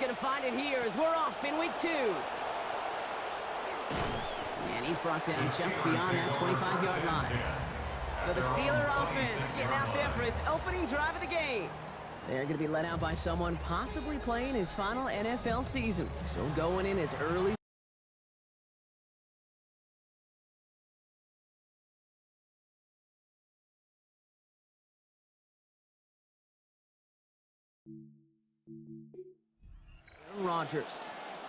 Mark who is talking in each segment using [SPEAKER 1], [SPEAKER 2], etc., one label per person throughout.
[SPEAKER 1] going to find it here as we're off in week 2. And he's brought down just beyond that 25-yard line. So the Steeler offense getting out there for its opening drive of the game. They're going to be let out by someone possibly playing his final NFL season. Still going in as early. Rodgers.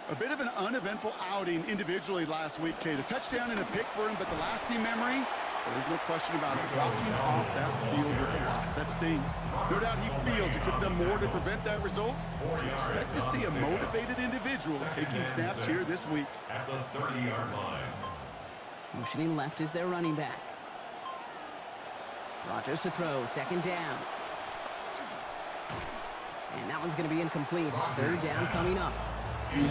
[SPEAKER 2] A bit of an uneventful outing individually last week, Kate. A touchdown and a pick for him, but the lasting memory, there's no question about it. Walking off that field with a loss, that stings. No doubt he feels he could have done more to prevent that result. So you expect to see a motivated individual taking snaps here this week.
[SPEAKER 3] At the 30-yard line.
[SPEAKER 1] Motioning left is their running back. Rodgers to throw, second down. And that one's going to be incomplete. Third down coming up.
[SPEAKER 3] Incomplete.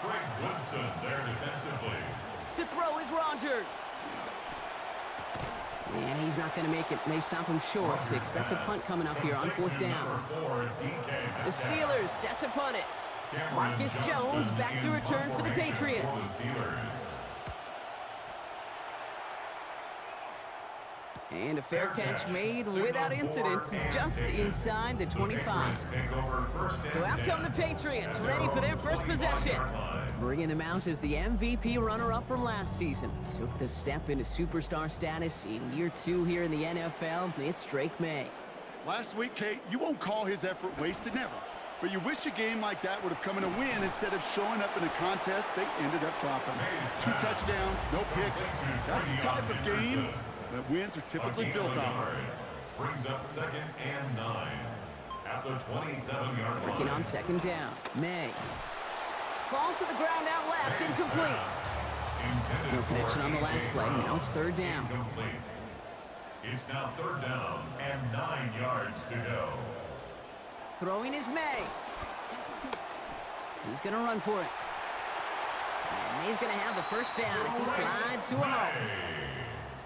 [SPEAKER 3] Greg Woodson there defensively.
[SPEAKER 1] To throw is Rodgers. And he's not going to make it. They stop him short, so expect a punt coming up here on fourth down. The Steelers set to punt it. Marcus Jones back to return for the Patriots. And a fair catch made without incident, just inside the 25. So out come the Patriots, ready for their first possession. Bringing them out as the MVP runner-up from last season. Took the step into superstar status in year 2 here in the NFL. It's Drake May.
[SPEAKER 2] Last week, Kate, you won't call his effort wasted, never. But you wish a game like that would have come in a win instead of showing up in a contest they ended up dropping. 2 touchdowns, no picks. That's the type of game that wins are typically built off of.
[SPEAKER 3] Brings up 2nd and 9 at the 27-yard line.
[SPEAKER 1] Working on second down. May falls to the ground out left, incomplete. No connection on the last play. Now it's third down.
[SPEAKER 3] Incomplete. It's now 3rd down and 9 yards to go.
[SPEAKER 1] Throwing is May. He's going to run for it. And he's going to have the first down as he slides to a halt.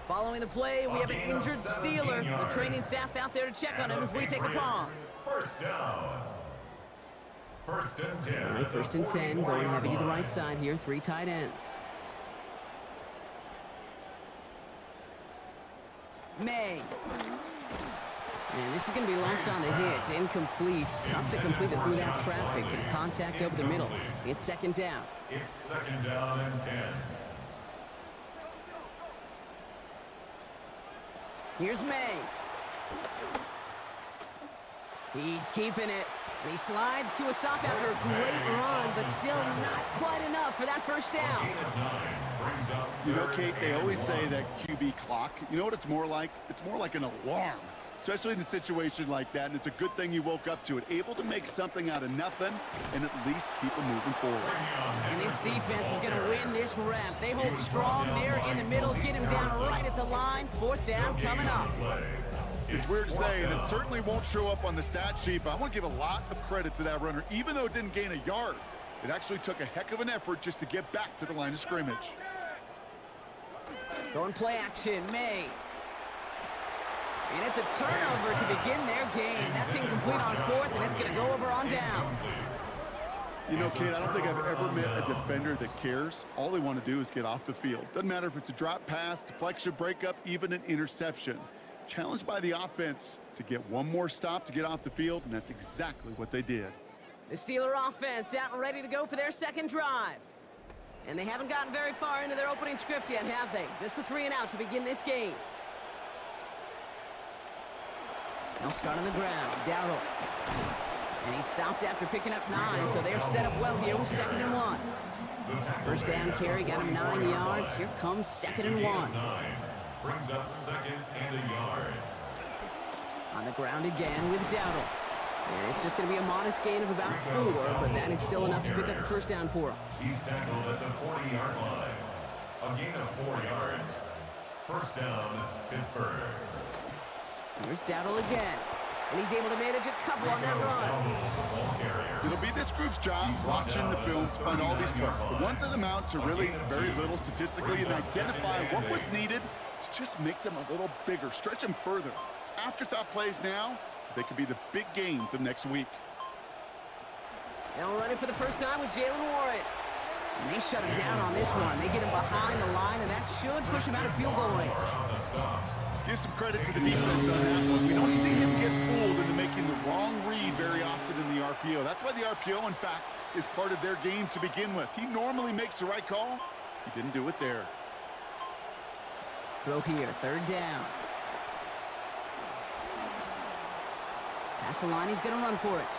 [SPEAKER 1] Following the play, we have an injured Steeler. The training staff out there to check on him as we take a pause.
[SPEAKER 3] First down. 1st and 10.
[SPEAKER 1] All right, 1st and 10, going heavy to the right side here. 3 tight ends. May. And this is going to be lost on the hit. Incomplete. Tough to complete it through that traffic and contact over the middle. It's 2nd down.
[SPEAKER 3] It's 2nd down and 10.
[SPEAKER 1] Here's May. He's keeping it. He slides to a stop after a great run, but still not quite enough for that first down.
[SPEAKER 2] You know, Kate, they always say that QB clock, you know what it's more like? It's more like an alarm, especially in a situation like that, and it's a good thing you woke up to it, able to make something out of nothing and at least keep them moving forward.
[SPEAKER 1] And this defense is going to win this rep. They hold strong there in the middle, get him down right at the line. 4th down coming up.
[SPEAKER 2] It's weird to say, and it certainly won't show up on the stat sheet, but I want to give a lot of credit to that runner. Even though it didn't gain a yard, it actually took a heck of an effort just to get back to the line of scrimmage.
[SPEAKER 1] Going play action, May. And it's a turnover to begin their game. That's incomplete on 4th, and it's going to go over on downs.
[SPEAKER 2] You know, Kate, I don't think I've ever met a defender that cares. All they want to do is get off the field. Doesn't matter if it's a drop pass, deflection, breakup, even an interception. Challenged by the offense to get one more stop to get off the field, and that's exactly what they did.
[SPEAKER 1] The Steeler offense out and ready to go for their second drive. And they haven't gotten very far into their opening script yet, have they? Just a 3 and out to begin this game. They'll start on the ground. Dowdle. And he stopped after picking up 9, so they're set up well here with 2nd and 1. First down carry, got him 9 yards. Here comes 2nd and 1.
[SPEAKER 3] Brings up 2nd and a yard.
[SPEAKER 1] On the ground again with Dowdle. And it's just going to be a modest gain of about 4, but that is still enough to pick up the first down for him.
[SPEAKER 3] He's tackled at the 40-yard line. A gain of 4 yards. First down, Pittsburgh.
[SPEAKER 1] Here's Dowdle again. And he's able to manage a couple on that run.
[SPEAKER 2] It'll be this group's job watching the film to find all these plays. The ones that amount to really very little statistically and identify what was needed to just make them a little bigger, stretch them further. Afterthought plays now, They could be the big gains of next week.
[SPEAKER 1] They'll run it for the first time with Jalen Warren. And they shut him down on this one. They get him behind the line, and that should push him out of field goal range.
[SPEAKER 2] Give some credit to the defense on that one. We don't see him get fooled into making the wrong read very often in the RPO. That's why the RPO, in fact, is part of their game to begin with. He normally makes the right call. He didn't do it there.
[SPEAKER 1] Throw here, third down. Past the line, he's going to run for it.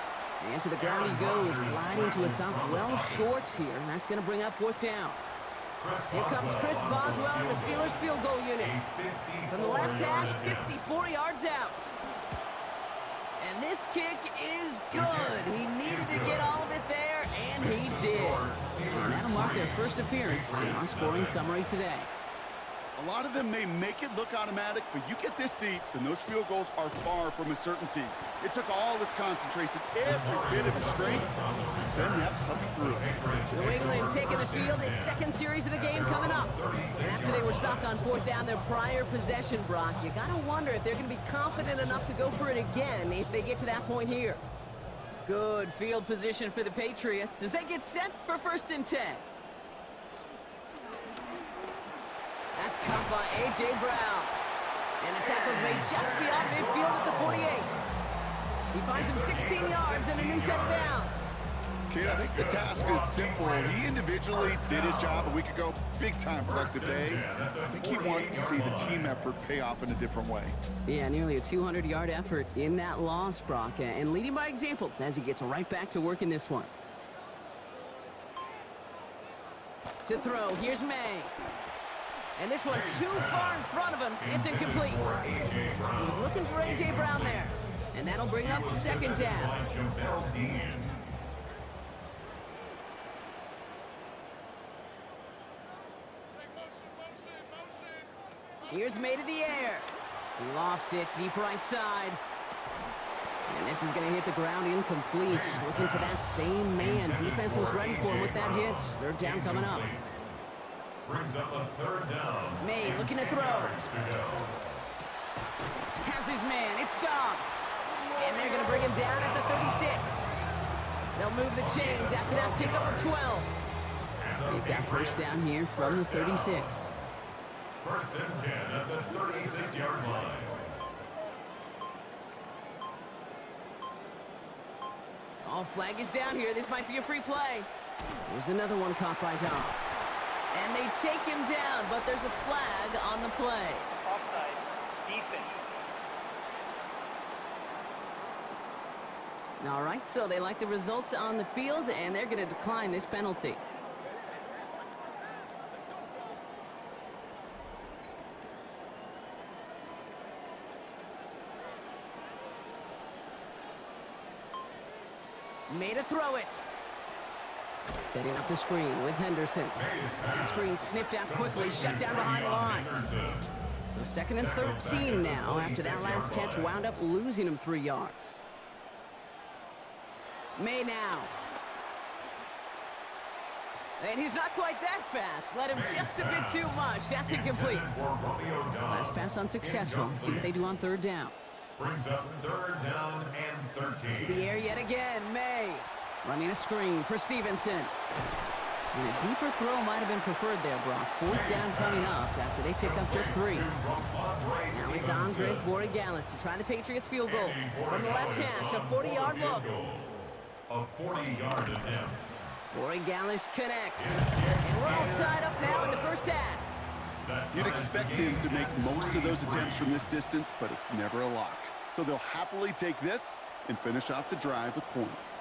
[SPEAKER 1] And to the ground he goes, sliding to a stop well short here, and that's going to bring up fourth down. Here comes Chris Boswell in the Steelers field goal unit. From the left hash, 54 yards out. And this kick is good. He needed to get all of it there, and he did. And that'll mark their first appearance in our scoring summary today.
[SPEAKER 2] A lot of them may make it look automatic, but you get this deep, and those field goals are far from a certainty. It took all his concentration, every bit of his strength, to send that puppy through.
[SPEAKER 1] New England taking the field, its second series of the game coming up. And after they were stopped on fourth down their prior possession, Brock, you got to wonder if they're going to be confident enough to go for it again if they get to that point here. Good field position for the Patriots as they get set for 1st and 10. That's caught by A.J. Brown. And the tackle's made just beyond midfield at the 48. He finds him 16 yards and a new set of downs.
[SPEAKER 2] Kid, I think the task is simple. He individually did his job a week ago. Big-time productive day. I think he wants to see the team effort pay off in a different way.
[SPEAKER 1] Yeah, nearly a 200-yard effort in that loss, Brock, and leading by example as he gets right back to work in this one. To throw, here's May. And this one too far in front of him. It's incomplete. He was looking for A.J. Brown there. And that'll bring up 2nd down. Here's May to the air. He lofts it deep right side. And this is going to hit the ground incomplete. Looking for that same man. Defense was ready for him with that hit. 3rd down coming up.
[SPEAKER 3] Brings up a 3rd down.
[SPEAKER 1] May looking to throw. Has his man. It stops. And they're going to bring him down at the 36. They'll move the chains after that pickup of 12. They've got 1st down here from the 36.
[SPEAKER 3] 1st and 10 at the 36-yard line.
[SPEAKER 1] All flag is down here. This might be a free play. There's another one caught by Dobbs. And they take him down, but there's a flag on the play.
[SPEAKER 4] Offside. Defense.
[SPEAKER 1] All right, so they like the results on the field, and they're going to decline this penalty. Made a throw it. Setting up the screen with Henderson. That screen sniffed out quickly, shut down behind the line. So 2nd and 13 now after that last catch wound up losing him 3 yards. May now. And he's not quite that fast. Let him just a bit too much. That's incomplete. Last pass unsuccessful. Let's see what they do on 3rd down.
[SPEAKER 3] Brings up 3rd down and 13.
[SPEAKER 1] To the air yet again, May. Running a screen for Stevenson. And a deeper throw might have been preferred there, Brock. 4th down coming up after they pick up just 3. Now it's Andres Borregales to try the Patriots field goal. From the left hash, a 40-yard look.
[SPEAKER 3] A 40-yard attempt.
[SPEAKER 1] Borregales connects. And we're all tied up now in the 1st half.
[SPEAKER 2] You'd expect him to make most of those attempts from this distance, but it's never a lock. So they'll happily take this and finish off the drive with points.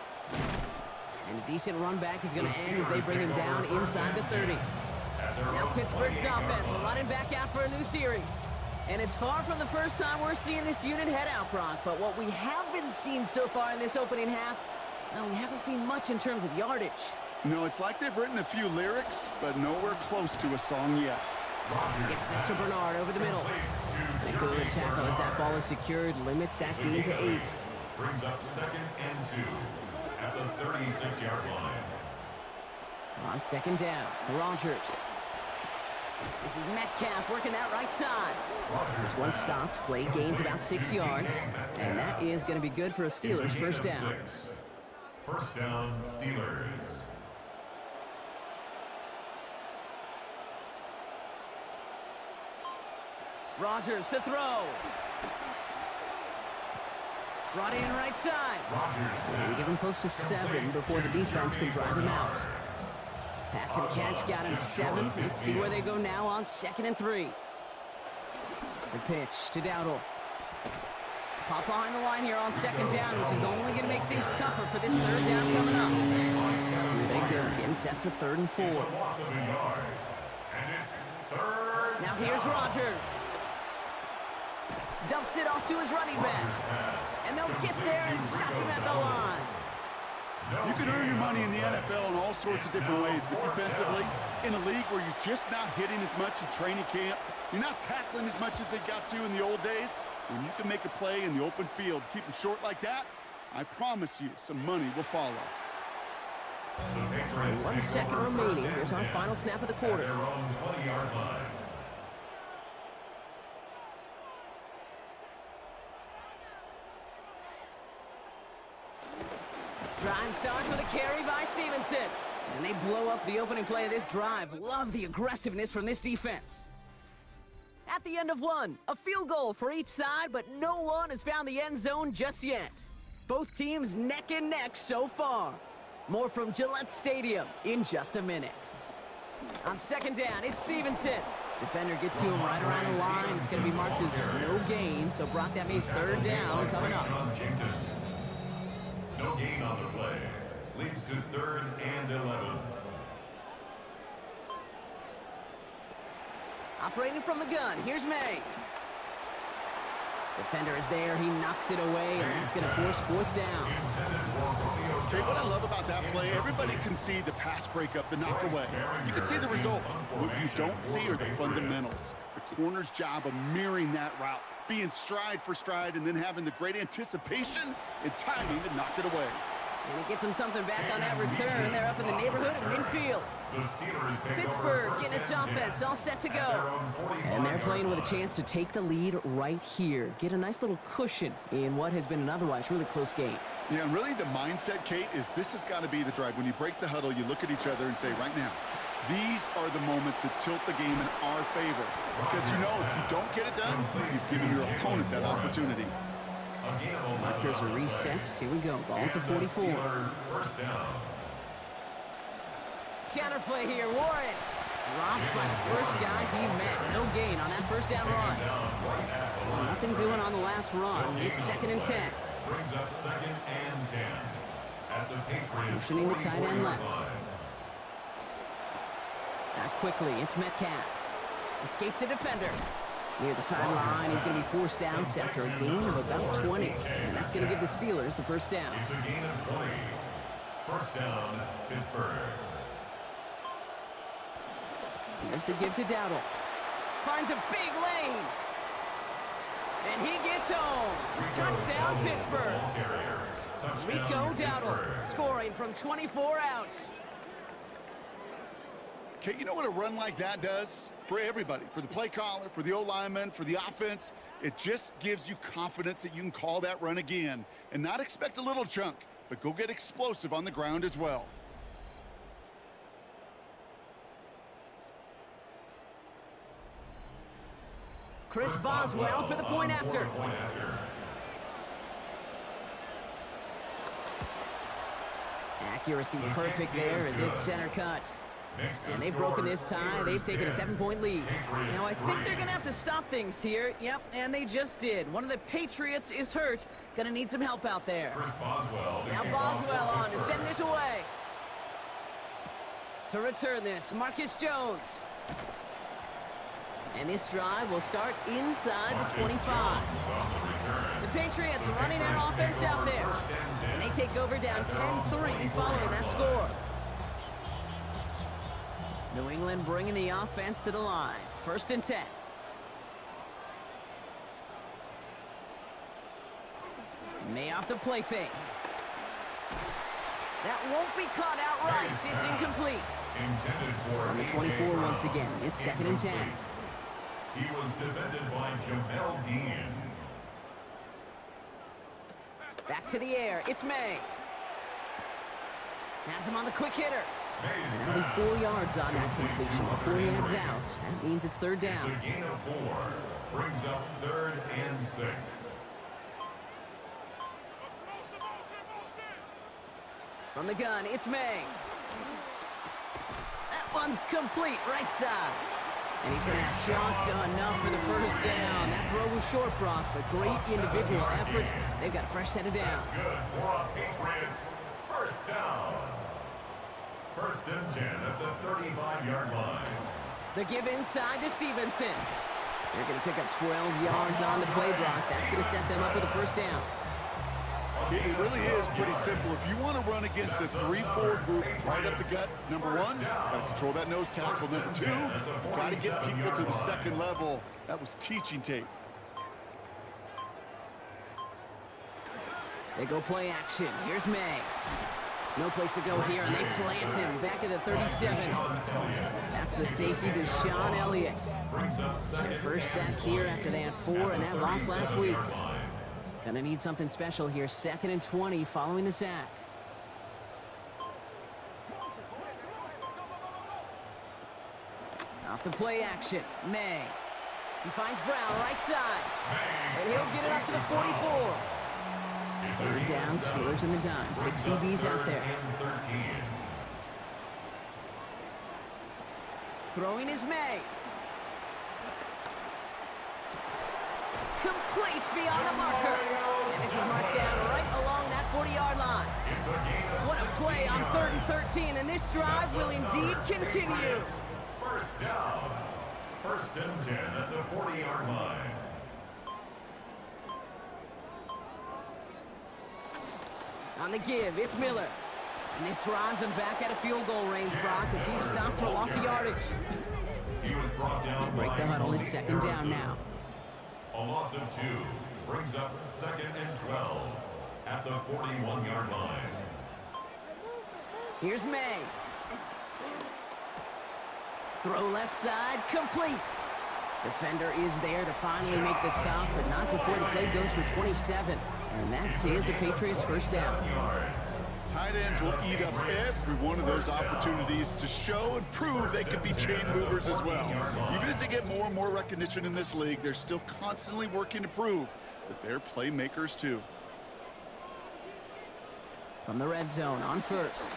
[SPEAKER 1] And a decent run back is going to end as they bring him down inside the 30. Now Pittsburgh's offense running back out for a new series. And it's far from the first time we're seeing this unit head out, Brock. But what we haven't seen so far in this opening half, well, we haven't seen much in terms of yardage.
[SPEAKER 2] No, it's like they've written a few lyrics, but nowhere close to a song yet.
[SPEAKER 1] Gets this to Bernard over the middle. And a good tackle as that ball is secured, limits that gain to 8.
[SPEAKER 3] Brings up 2nd and 2 at the 36-yard line.
[SPEAKER 1] On 2nd down, Rogers. This is Metcalf working that right side. This one stopped, play gains about 6 yards, and that is going to be good for a Steelers first down.
[SPEAKER 3] First down, Steelers.
[SPEAKER 1] Rodgers to throw. Brought in right side. And give him close to 7 before the defense can drive him out. Pass and catch got him 7. Let's see where they go now on 2nd and 3. The pitch to Dowdle. Pop behind the line here on 2nd down, which is only going to make things tougher for this 3rd down coming up. Here they go, getting set for 3rd and 4. Now here's Rodgers. Dumps it off to his running back. And they'll get there and stop him at the line.
[SPEAKER 2] You can earn your money in the NFL in all sorts of different ways, but defensively, in a league where you're just not hitting as much in training camp, you're not tackling as much as they got to in the old days, when you can make a play in the open field, keep them short like that, I promise you some money will follow.
[SPEAKER 1] So 1 second remaining. Here's our final snap of the quarter.
[SPEAKER 3] Their own 20-yard line.
[SPEAKER 1] Drive starts with a carry by Stevenson. And they blow up the opening play of this drive. Love the aggressiveness from this defense. At the end of one, a field goal for each side, but no one has found the end zone just yet. Both teams neck and neck so far. More from Gillette Stadium in just a minute. On 2nd down, it's Stevenson. Defender gets to him right around the line. It's going to be marked as no gain, so Brock, that means 3rd down coming up.
[SPEAKER 3] No gain on the play. Leads to 3rd and 11.
[SPEAKER 1] Operating from the gun, here's May. Defender is there, he knocks it away, and that's going to force 4th down.
[SPEAKER 2] Okay, what I love about that play, everybody can see the pass breakup, the knock away. You can see the result. What you don't see are the fundamentals. The corner's job of mirroring that route, being stride for stride, and then having the great anticipation and timing to knock it away.
[SPEAKER 1] And it gets him something back on that return. They're up in the neighborhood of midfield. Pittsburgh getting its offense all set to go. And they're playing with a chance to take the lead right here. Get a nice little cushion in what has been an otherwise really close game.
[SPEAKER 2] Yeah, and really the mindset, Kate, is this has got to be the drive. When you break the huddle, you look at each other and say, right now, these are the moments that tilt the game in our favor. Because you know if you don't get it done, you've given your opponent that opportunity.
[SPEAKER 1] Markers are reset. Here we go. Ball at the 44. Counterplay here. Warren drops by the first guy he met. No gain on that 1st down run. Well, nothing doing on the last run. It's 2nd and 10.
[SPEAKER 3] Brings up 2nd and 10. At the Patriots.
[SPEAKER 1] Motioning the tight end left. Back quickly. It's Metcalf. Escapes a defender. Near the sideline, he's going to be forced out after a gain of about 20. And that's going to give the Steelers the 1st down.
[SPEAKER 3] It's a gain of 20. 1st down, Pittsburgh.
[SPEAKER 1] Here's the give to Dowdle. Finds a big lane. And he gets home. Touchdown, Pittsburgh. Rico Dowdle scoring from 24 out.
[SPEAKER 2] Okay, you know what a run like that does? For everybody, for the play caller, for the O-lineman, for the offense, it just gives you confidence that you can call that run again and not expect a little chunk, but go get explosive on the ground as well.
[SPEAKER 1] Chris Boswell for the point after. Accuracy perfect there as it's center cut. And they've broken this tie. They've taken a 7-point lead. Now, I think they're going to have to stop things here. Yep, and they just did. One of the Patriots is hurt. Going to need some help out there. Now Boswell on to send this away. To return this, Marcus Jones. And this drive will start inside the 25. The Patriots running their offense out there. And they take over down 10-3 following that score. New England bringing the offense to the line. 1st and 10. May off the play fake. That won't be caught outright. It's incomplete.
[SPEAKER 3] Intended for
[SPEAKER 1] On the 24 once again. It's 2nd and 10.
[SPEAKER 3] He was defended by Jamel Dean.
[SPEAKER 1] Back to the air. It's May. Has him on the quick hitter. And that'll be 4 yards on that completion before he heads out. That means it's 3rd down.
[SPEAKER 3] It's a gain of 4. Brings up 3rd and 6.
[SPEAKER 1] From the gun, it's May. That one's complete, right side. And he's going to have just enough for the 1st down. That throw was short, Brock, but great individual efforts. They've got a fresh set of downs.
[SPEAKER 3] Good for a Patriots 1st down. 1st and 10 at the 35-yard line.
[SPEAKER 1] The give inside to Stevenson. They're going to pick up 12 yards on the play, Brock. That's going to set them up with a 1st down.
[SPEAKER 2] It really is pretty simple. If you want to run against a 3-4 group right up the gut, number 1, got to control that nose tackle. Number 2, you got to get people to the 2nd level. That was teaching tape.
[SPEAKER 1] They go play action. Here's May. No place to go here, and they plant him back at the 37. That's the safety to Sean Elliott. Their 1st sack here after they had 4 and that loss last week. Gonna need something special here. 2nd and 20 following the sack. Off the play action, May. He finds Brown right side. And he'll get it up to the 44. 3rd down, Steelers in the dime. 6 DBs out there. Throwing is May. Complete beyond the marker. And this is marked down right along that 40-yard line. What a play on 3rd and 13, and this drive will indeed continue.
[SPEAKER 3] 1st down. 1st and 10 at the 40-yard line.
[SPEAKER 1] On the give, it's Miller. And this drives him back at a field goal range, Brock, as he's stopped for loss of yardage.
[SPEAKER 3] He was brought down.
[SPEAKER 1] Break the huddle. It's 2nd down now.
[SPEAKER 3] A loss of 2 brings up 2nd and 12 at the 41-yard line.
[SPEAKER 1] Here's May. Throw left side, complete. Defender is there to finally make the stop, but not before the play goes for 27. And that is a Patriots 1st down.
[SPEAKER 2] Tight ends will eat up every one of those opportunities to show and prove they can be chain movers as well. Even as they get more and more recognition in this league, they're still constantly working to prove that they're playmakers too.
[SPEAKER 1] From the red zone on 1st.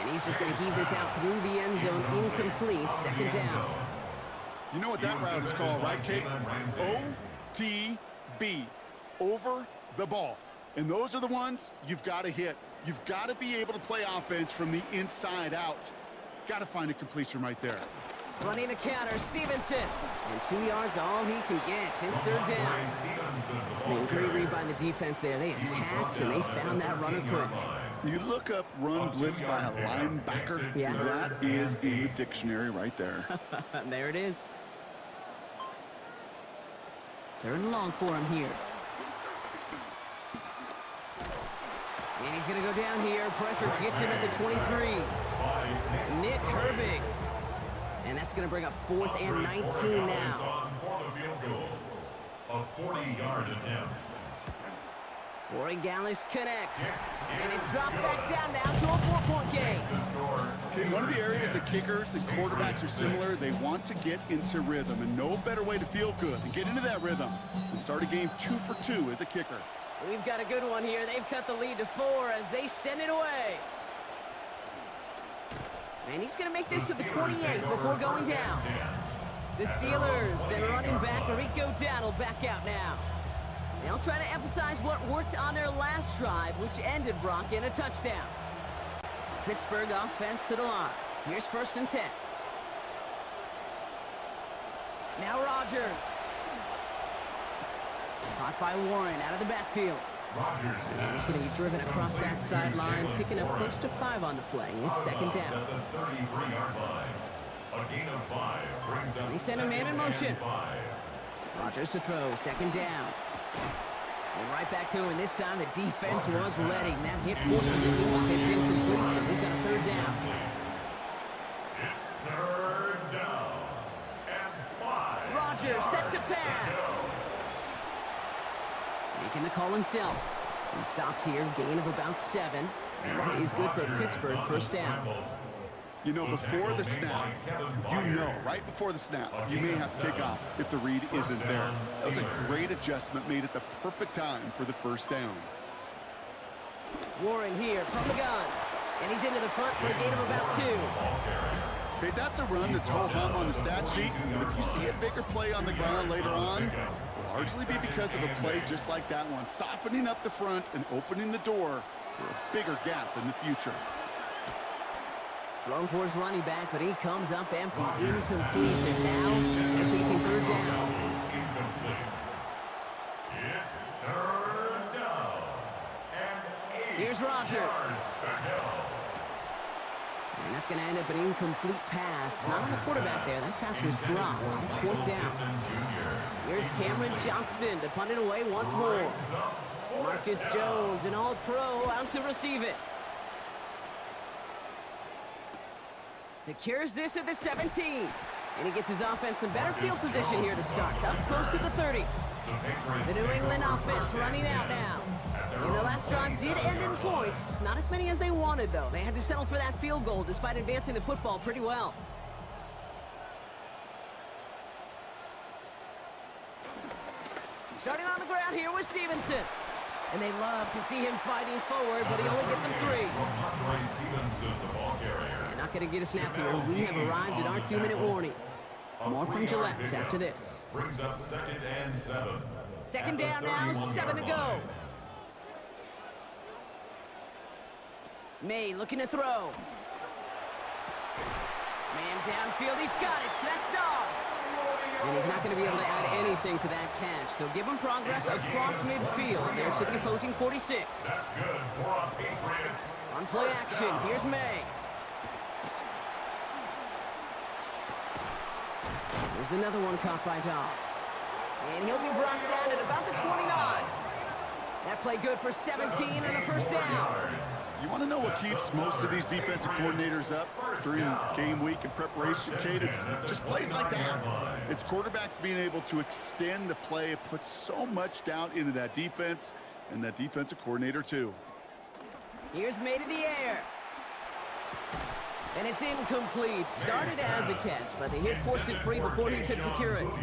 [SPEAKER 1] And he's just going to heave this out through the end zone, incomplete, 2nd down.
[SPEAKER 2] You know what that route is called, right, Kate? OTB, over the ball. And those are the ones you've got to hit. You've got to be able to play offense from the inside out. Got to find a completion right there.
[SPEAKER 1] Running the counter, Stevenson. And 2 yards, all he can get. It's 3rd down. I mean, great read by the defense there. They attacked, and they found that runner quick.
[SPEAKER 2] You look up run blitz by a linebacker,
[SPEAKER 1] yeah.
[SPEAKER 2] That is in the dictionary right there.
[SPEAKER 1] There it is. 3rd and long for him here. And he's going to go down here. Pressure gets him at the 23. Nick Herbig. And that's going to bring up 4th and 19 now.
[SPEAKER 3] A 40-yard attempt.
[SPEAKER 1] Warren Gallis connects. And it's dropped back down now to a 4-point game.
[SPEAKER 2] Okay, one of the areas that kickers and quarterbacks are similar, they want to get into rhythm. And no better way to feel good than get into that rhythm and start a game 2 for 2 as a kicker.
[SPEAKER 1] We've got a good one here. They've cut the lead to 4 as they send it away. And he's going to make this to the 28 before going down. The Steelers and running back Rico Dowdle back out now. They'll try to emphasize what worked on their last drive, which ended Brock in a touchdown. Pittsburgh offense to the line. Here's 1st and 10. Now Rodgers. Caught by Warren out of the backfield. And he's going to be driven across that sideline, picking up close to 5 on the play. It's 2nd down. He sent a man in motion. Rodgers to throw, 2nd down. And right back to him. This time the defense was ready. And that hit forces it loose. It's incomplete, so we've got a third down.
[SPEAKER 3] It's third down and 5.
[SPEAKER 1] Rodgers set to pass. Making the call himself. He stops here, gain of about 7. And that is good for Pittsburgh, first down.
[SPEAKER 2] You know, before the snap, right before the snap, you may have to take off if the read isn't there. That was a great adjustment made at the perfect time for the first down.
[SPEAKER 1] Warren here from the gun. And he's into the front for a gain of about 2.
[SPEAKER 2] Okay, that's a run that's home on the stat sheet. And if you see a bigger play on the ground later on, it'll largely be because of a play just like that one, softening up the front and opening the door for a bigger gap in the future.
[SPEAKER 1] Thrown for his running back, but he comes up empty, incomplete, and now they're facing third down.
[SPEAKER 3] Incomplete. It's third down and 8.
[SPEAKER 1] Here's Rodgers.
[SPEAKER 3] Yards to go.
[SPEAKER 1] And that's going to end up an incomplete pass. Not on the quarterback there. That pass was dropped. It's fourth down. Here's Cameron Johnston to punt it away once more. Marcus Jones, an all-pro, out to receive it. Secures this at the 17. And he gets his offense some better field position here to start. Up close to the 30. The New England offense running out now. And the last drive did end in points. Not as many as they wanted, though. They had to settle for that field goal despite advancing the football pretty well. Starting on the ground here with Stevenson. And they love to see him fighting forward, but he only gets him 3. And not going to get a snap here. We have arrived at our 2-minute warning. More from Gillette after this.
[SPEAKER 3] Brings up 2nd and 7.
[SPEAKER 1] Second down now, 7 to go. May looking to throw. Man downfield, he's got it. That's Dobbs. And he's not going to be able to add anything to that catch. So give him progress across midfield there to the opposing 46.
[SPEAKER 3] That's good for our Patriots.
[SPEAKER 1] On play action, here's May. There's another one caught by Dobbs. And he'll be brought down at about the 29. That play good for 17 and a first down.
[SPEAKER 2] You want to know what keeps most of these defensive coordinators up during game week and preparation, Kate? It's just plays like that. It's quarterbacks being able to extend the play. It puts so much doubt into that defense and that defensive coordinator, too.
[SPEAKER 1] Here's May to the air. And it's incomplete. Started as a catch, but the hit forced it free before he could secure it.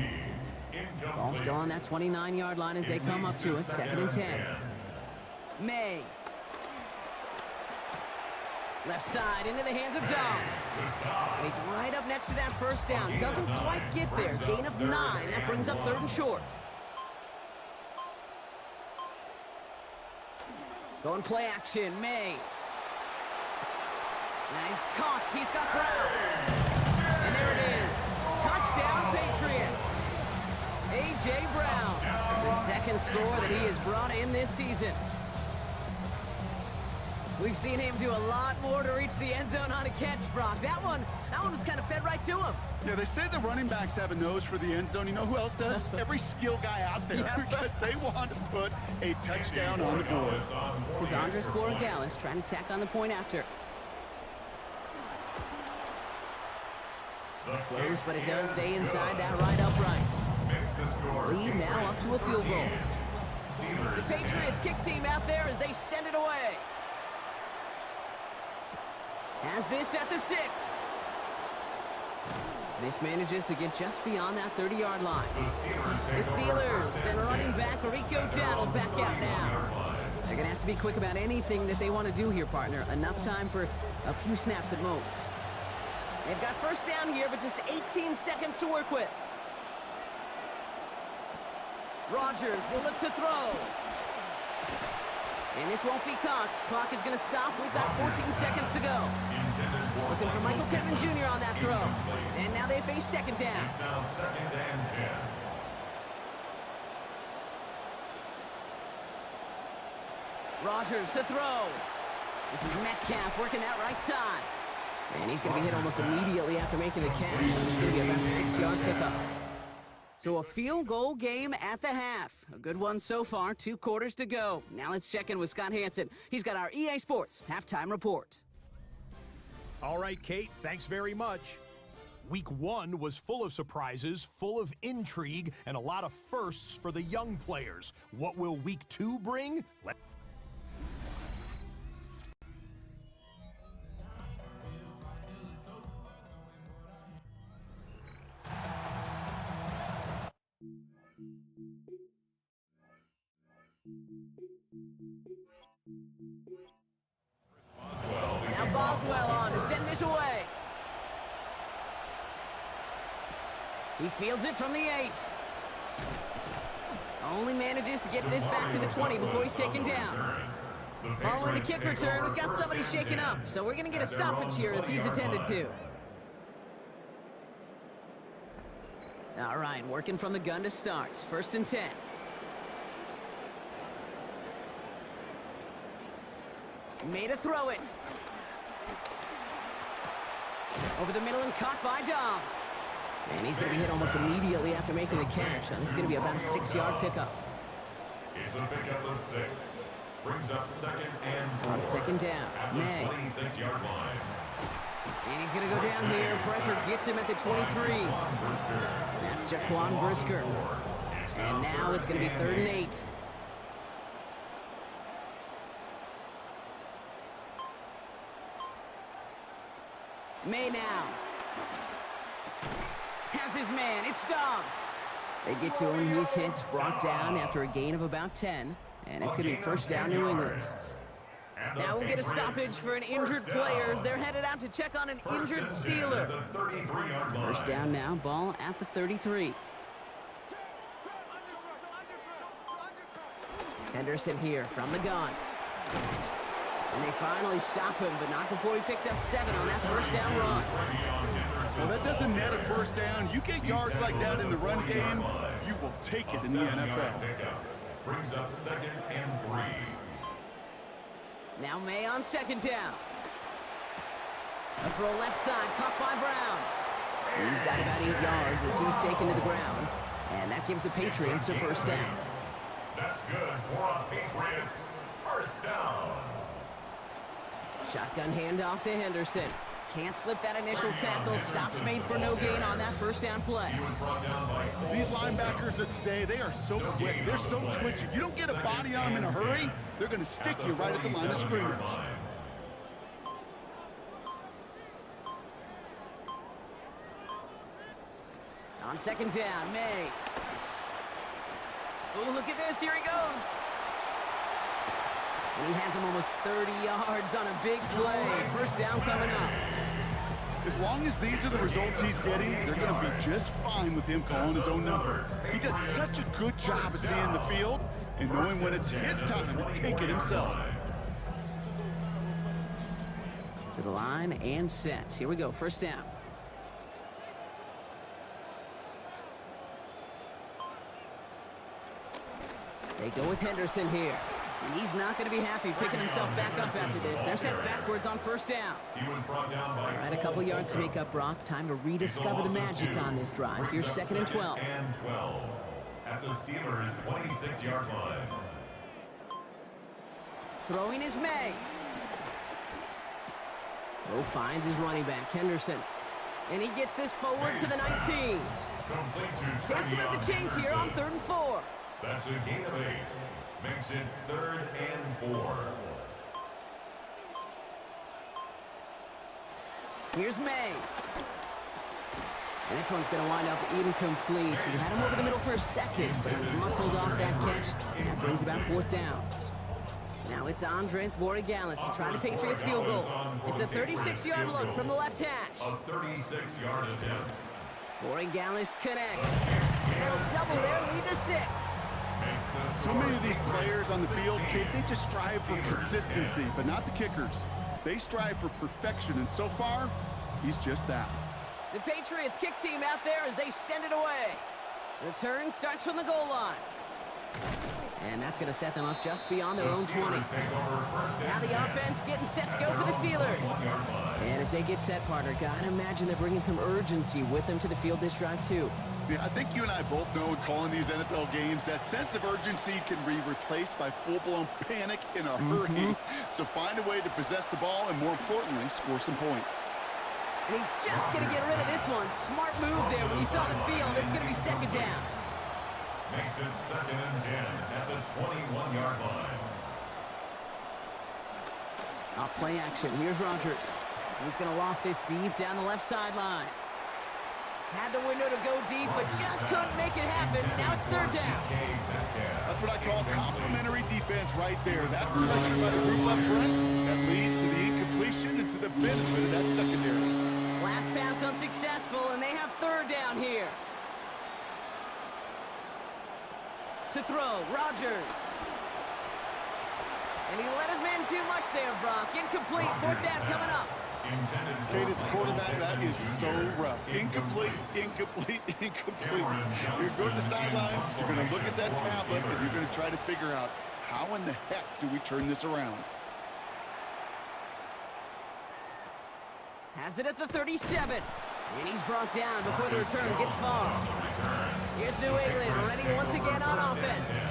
[SPEAKER 1] Ball still on that 29-yard line as they come up to it. 2nd and 10. May. Left side into the hands of Dobbs. And he's right up next to that first down. Doesn't quite get there. Gain of 9. That brings up 3rd and short. Going play action. May. And he's caught. He's got Brown. And there it is. Touchdown, Patriots. A.J. Brown, the second score that he has brought in this season. We've seen him do a lot more to reach the end zone on a catch, Brock. That one was kind of fed right to him.
[SPEAKER 2] Yeah, they say the running backs have a nose for the end zone. You know who else does? Every skill guy out there, because they want to put a touchdown on the board.
[SPEAKER 1] This is Andres Borregales trying to tack on the point after. Close, but it does stay inside that right upright. Lead now up to a field goal. The Patriots kick team out there as they send it away. Has this at the 6. This manages to get just beyond that 30-yard line. The Steelers send running back Rico Dowdle back out now. They're going to have to be quick about anything that they want to do here, partner. Enough time for a few snaps at most. They've got first down here, but just 18 seconds to work with. Rodgers will look to throw. And this won't be caught. Clock is going to stop. We've got 14 seconds to go. Looking for Michael Pittman Jr. on that throw. And now they face second down.
[SPEAKER 3] It's now 2nd and 10.
[SPEAKER 1] Rodgers to throw. This is Metcalf working that right side. And he's going to be hit almost immediately after making the catch. It's going to be about a 6-yard pickup. So a field goal game at the half. A good one so far, 2 quarters to go. Now let's check in with Scott Hansen. He's got our EA Sports halftime report.
[SPEAKER 5] All right, Kate, thanks very much. Week 1 was full of surprises, full of intrigue, and a lot of firsts for the young players. What will Week 2 bring?
[SPEAKER 1] Now Boswell on to send this away. He fields it from the 8. Only manages to get this back to the 20 before he's taken down. Following the kick return, we've got somebody shaken up, so we're going to get a stoppage here as he's attended to. All right, working from the gun to start. 1st and 10. Made a throw it. Over the middle and caught by Dobbs. And he's going to be hit almost immediately after making the catch. Now, this is going to be about a 6-yard pickup.
[SPEAKER 3] It's a pickup of 6. Brings up 2nd and 4.
[SPEAKER 1] On 2nd down,
[SPEAKER 3] at the
[SPEAKER 1] May.
[SPEAKER 3] 26-yard line.
[SPEAKER 1] And he's going to go down here. Pressure gets him at the 23. That's Jaquan Brisker. And now it's going to be 3rd and 8. May now. Has his man. It's Dobbs. They get to him. He's hit, brought down after a gain of about 10. And it's going to be 1st down, New England. Now we'll get a stoppage for an injured player as they're headed out to check on an injured Steeler. 1st down now, ball at the 33. Henderson here from the gun. And they finally stop him, but not before he picked up 7 on that 1st down run.
[SPEAKER 2] Well, that doesn't net a 1st down. You get yards like that in the run game, you will take it in the NFL.
[SPEAKER 3] Brings up 2nd and 3.
[SPEAKER 1] Now May on 2nd down. A throw left side, caught by Brown. He's got about 8 yards as he's taken to the ground. And that gives the Patriots a 1st down.
[SPEAKER 3] That's good for the Patriots. 1st down.
[SPEAKER 1] Shotgun handoff to Henderson. Can't slip that initial tackle. Stops made for no gain on that 1st down play.
[SPEAKER 2] These linebackers of today, they are so quick. They're so twitchy. If you don't get a body on them in a hurry, they're going to stick you right at the line of scrimmage.
[SPEAKER 1] On 2nd down, May. Oh, look at this. Here he goes. And he has him almost 30 yards on a big play. 1st down coming up.
[SPEAKER 2] As long as these are the results he's getting, they're going to be just fine with him calling his own number. He does such a good job of seeing the field and knowing when it's his time to take it himself.
[SPEAKER 1] To the line and set. Here we go. 1st down. They go with Henderson here. And he's not going to be happy picking himself back up after this. They're sent backwards on 1st down. All right, a couple yards to make up, Brock. Time to rediscover the magic on this drive. Here's 2nd and 12.
[SPEAKER 3] At the Steelers' 26-yard line.
[SPEAKER 1] Throwing is May. Oh, finds his running back, Henderson. And he gets this forward to the 19. Chance him at the chains here on 3rd and 4.
[SPEAKER 3] That's a gain of 8. Makes it 3rd and 4.
[SPEAKER 1] Here's May. And this one's going to wind up incomplete. He had him over the middle for a second, but he was muscled off that catch. And that brings about 4th down. Now it's Andres Borregales to try the Patriots field goal. It's a 36-yard look from the left hash.
[SPEAKER 3] A 36-yard attempt.
[SPEAKER 1] Borregales connects. And that'll double their lead to 6.
[SPEAKER 2] So many of these players on the field, Kate, they just strive for consistency, but not the kickers. They strive for perfection, and so far, he's just that.
[SPEAKER 1] The Patriots kick team out there as they send it away. Return starts from the goal line. And that's going to set them up just beyond their own 20. Now the offense getting set to go for the Steelers. And as they get set, partner, gotta imagine they're bringing some urgency with them to the field this drive, too.
[SPEAKER 2] Yeah, I think you and I both know in calling these NFL games, that sense of urgency can be replaced by full-blown panic in a hurry. So find a way to possess the ball and, more importantly, score some points.
[SPEAKER 1] And he's just going to get rid of this one. Smart move there when you saw the field. It's going to be second down.
[SPEAKER 3] Makes it 2nd and 10 at the 21-yard line.
[SPEAKER 1] Off play action. Here's Rodgers. He's going to loft this deep down the left sideline. Had the window to go deep, but just couldn't make it happen. Now it's third down.
[SPEAKER 2] That's what I call complimentary defense right there. That pressure by the group up front, that leads to the incompletion and to the benefit of that secondary.
[SPEAKER 1] Last pass unsuccessful, and they have third down here. To throw, Rodgers. And he let his man too much there, Brock. Incomplete, fourth down coming up.
[SPEAKER 2] Kate, as a quarterback, that is so rough. Incomplete, incomplete, incomplete. You're going to the sidelines, you're going to look at that tablet, and you're going to try to figure out, how in the heck do we turn this around?
[SPEAKER 1] Has it at the 37. And he's brought down before the return gets far. Here's New England ready once again on offense.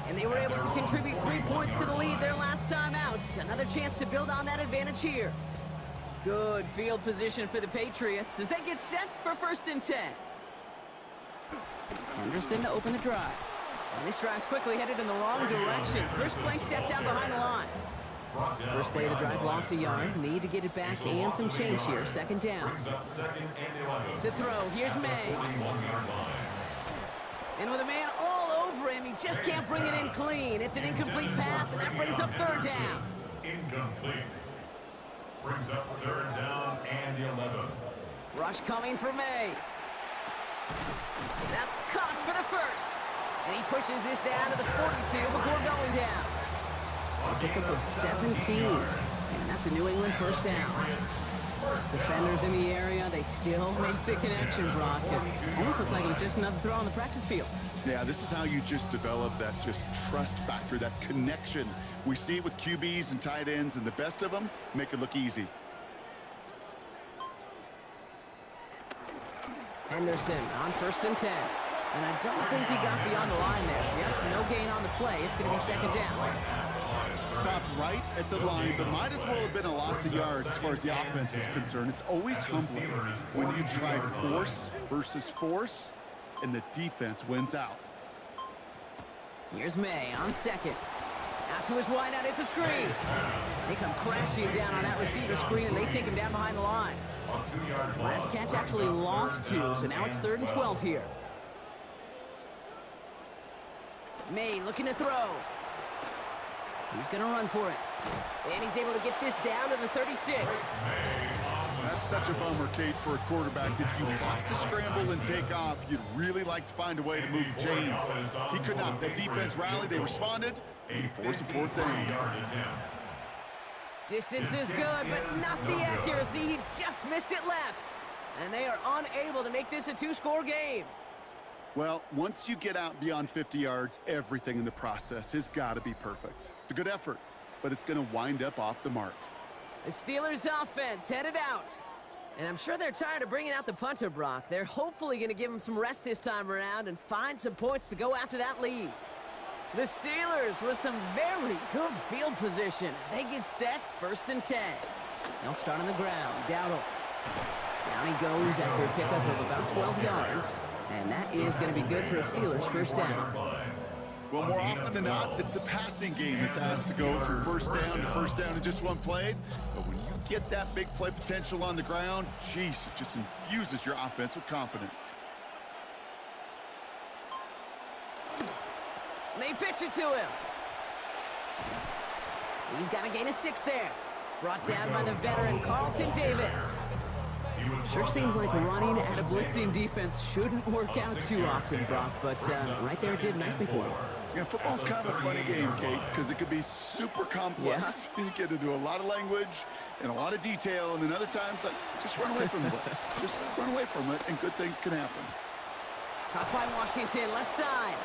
[SPEAKER 1] And they were able to contribute 3 points to the lead their last time out. Another chance to build on that advantage here. Good field position for the Patriots as they get set for 1st and 10. Henderson to open the drive. And this drive's quickly headed in the wrong direction. First play set down behind the line. First play of the drive lost a yard. Need to get it back and some change here. Second down. To throw, here's May. And with a man all over him, he just can't bring it in clean. It's an incomplete pass, and that brings up third down.
[SPEAKER 3] Incomplete. Brings up 3rd down and 11.
[SPEAKER 1] Rush coming for May. That's caught for the first. And he pushes this down to the 42 before going down. A pickup of 17. And that's a New England first down. Defenders in the area, they still make the connection, Brock. It almost looked like it was just another throw on the practice field.
[SPEAKER 2] Yeah, this is how you just develop that just trust factor, that connection. We see it with QBs and tight ends, and the best of them make it look easy.
[SPEAKER 1] Henderson on 1st and 10. And I don't think he got beyond the line there. Yep, no gain on the play. It's going to be second down.
[SPEAKER 2] Stopped right at the line, but might as well have been a loss of yards as far as the offense is concerned. It's always humbling when you try force versus force, and the defense wins out.
[SPEAKER 1] Here's May on 2nd. Out to his wideout, it's a screen. They come crashing down on that receiver screen, and they take him down behind the line. Last catch actually lost 2, so now it's 3rd and 12 here. May looking to throw. He's going to run for it. And he's able to get this down to the 36.
[SPEAKER 2] That's such a bummer, Kate, for a quarterback. If you have to scramble and take off, you'd really like to find a way to move the chains. He could not. That defense rallied, they responded, and he forced a 4th down.
[SPEAKER 1] Distance is good, but not the accuracy. He just missed it left. And they are unable to make this a 2-score game.
[SPEAKER 2] Well, once you get out beyond 50 yards, everything in the process has got to be perfect. It's a good effort, but it's going to wind up off the mark.
[SPEAKER 1] The Steelers offense headed out. And I'm sure they're tired of bringing out the punter, Brock. They're hopefully going to give him some rest this time around and find some points to go after that lead. The Steelers with some very good field position as they get set 1st and 10. They'll start on the ground. Dowdle. Down he goes after a pickup of about 12 yards. And that is going to be good for a Steelers first down.
[SPEAKER 2] Well, more often than not, it's the passing game that's asked to go from first down in just one play. But when you get that big play potential on the ground, geez, it just infuses your offense with confidence.
[SPEAKER 1] They pitch it to him. He's got to gain a 6 there. Brought down by the veteran Carlton Davis. Sure seems like running at a blitzing defense shouldn't work out too often, Brock, but right there it did nicely for him.
[SPEAKER 2] Yeah, football's kind of a funny game, Kate, because it could be super complex. Yeah. You get into a lot of language and a lot of detail, and then other times, like, just run away from the blitz. Just run away from it, and good things can happen.
[SPEAKER 1] Caught by Washington, left side.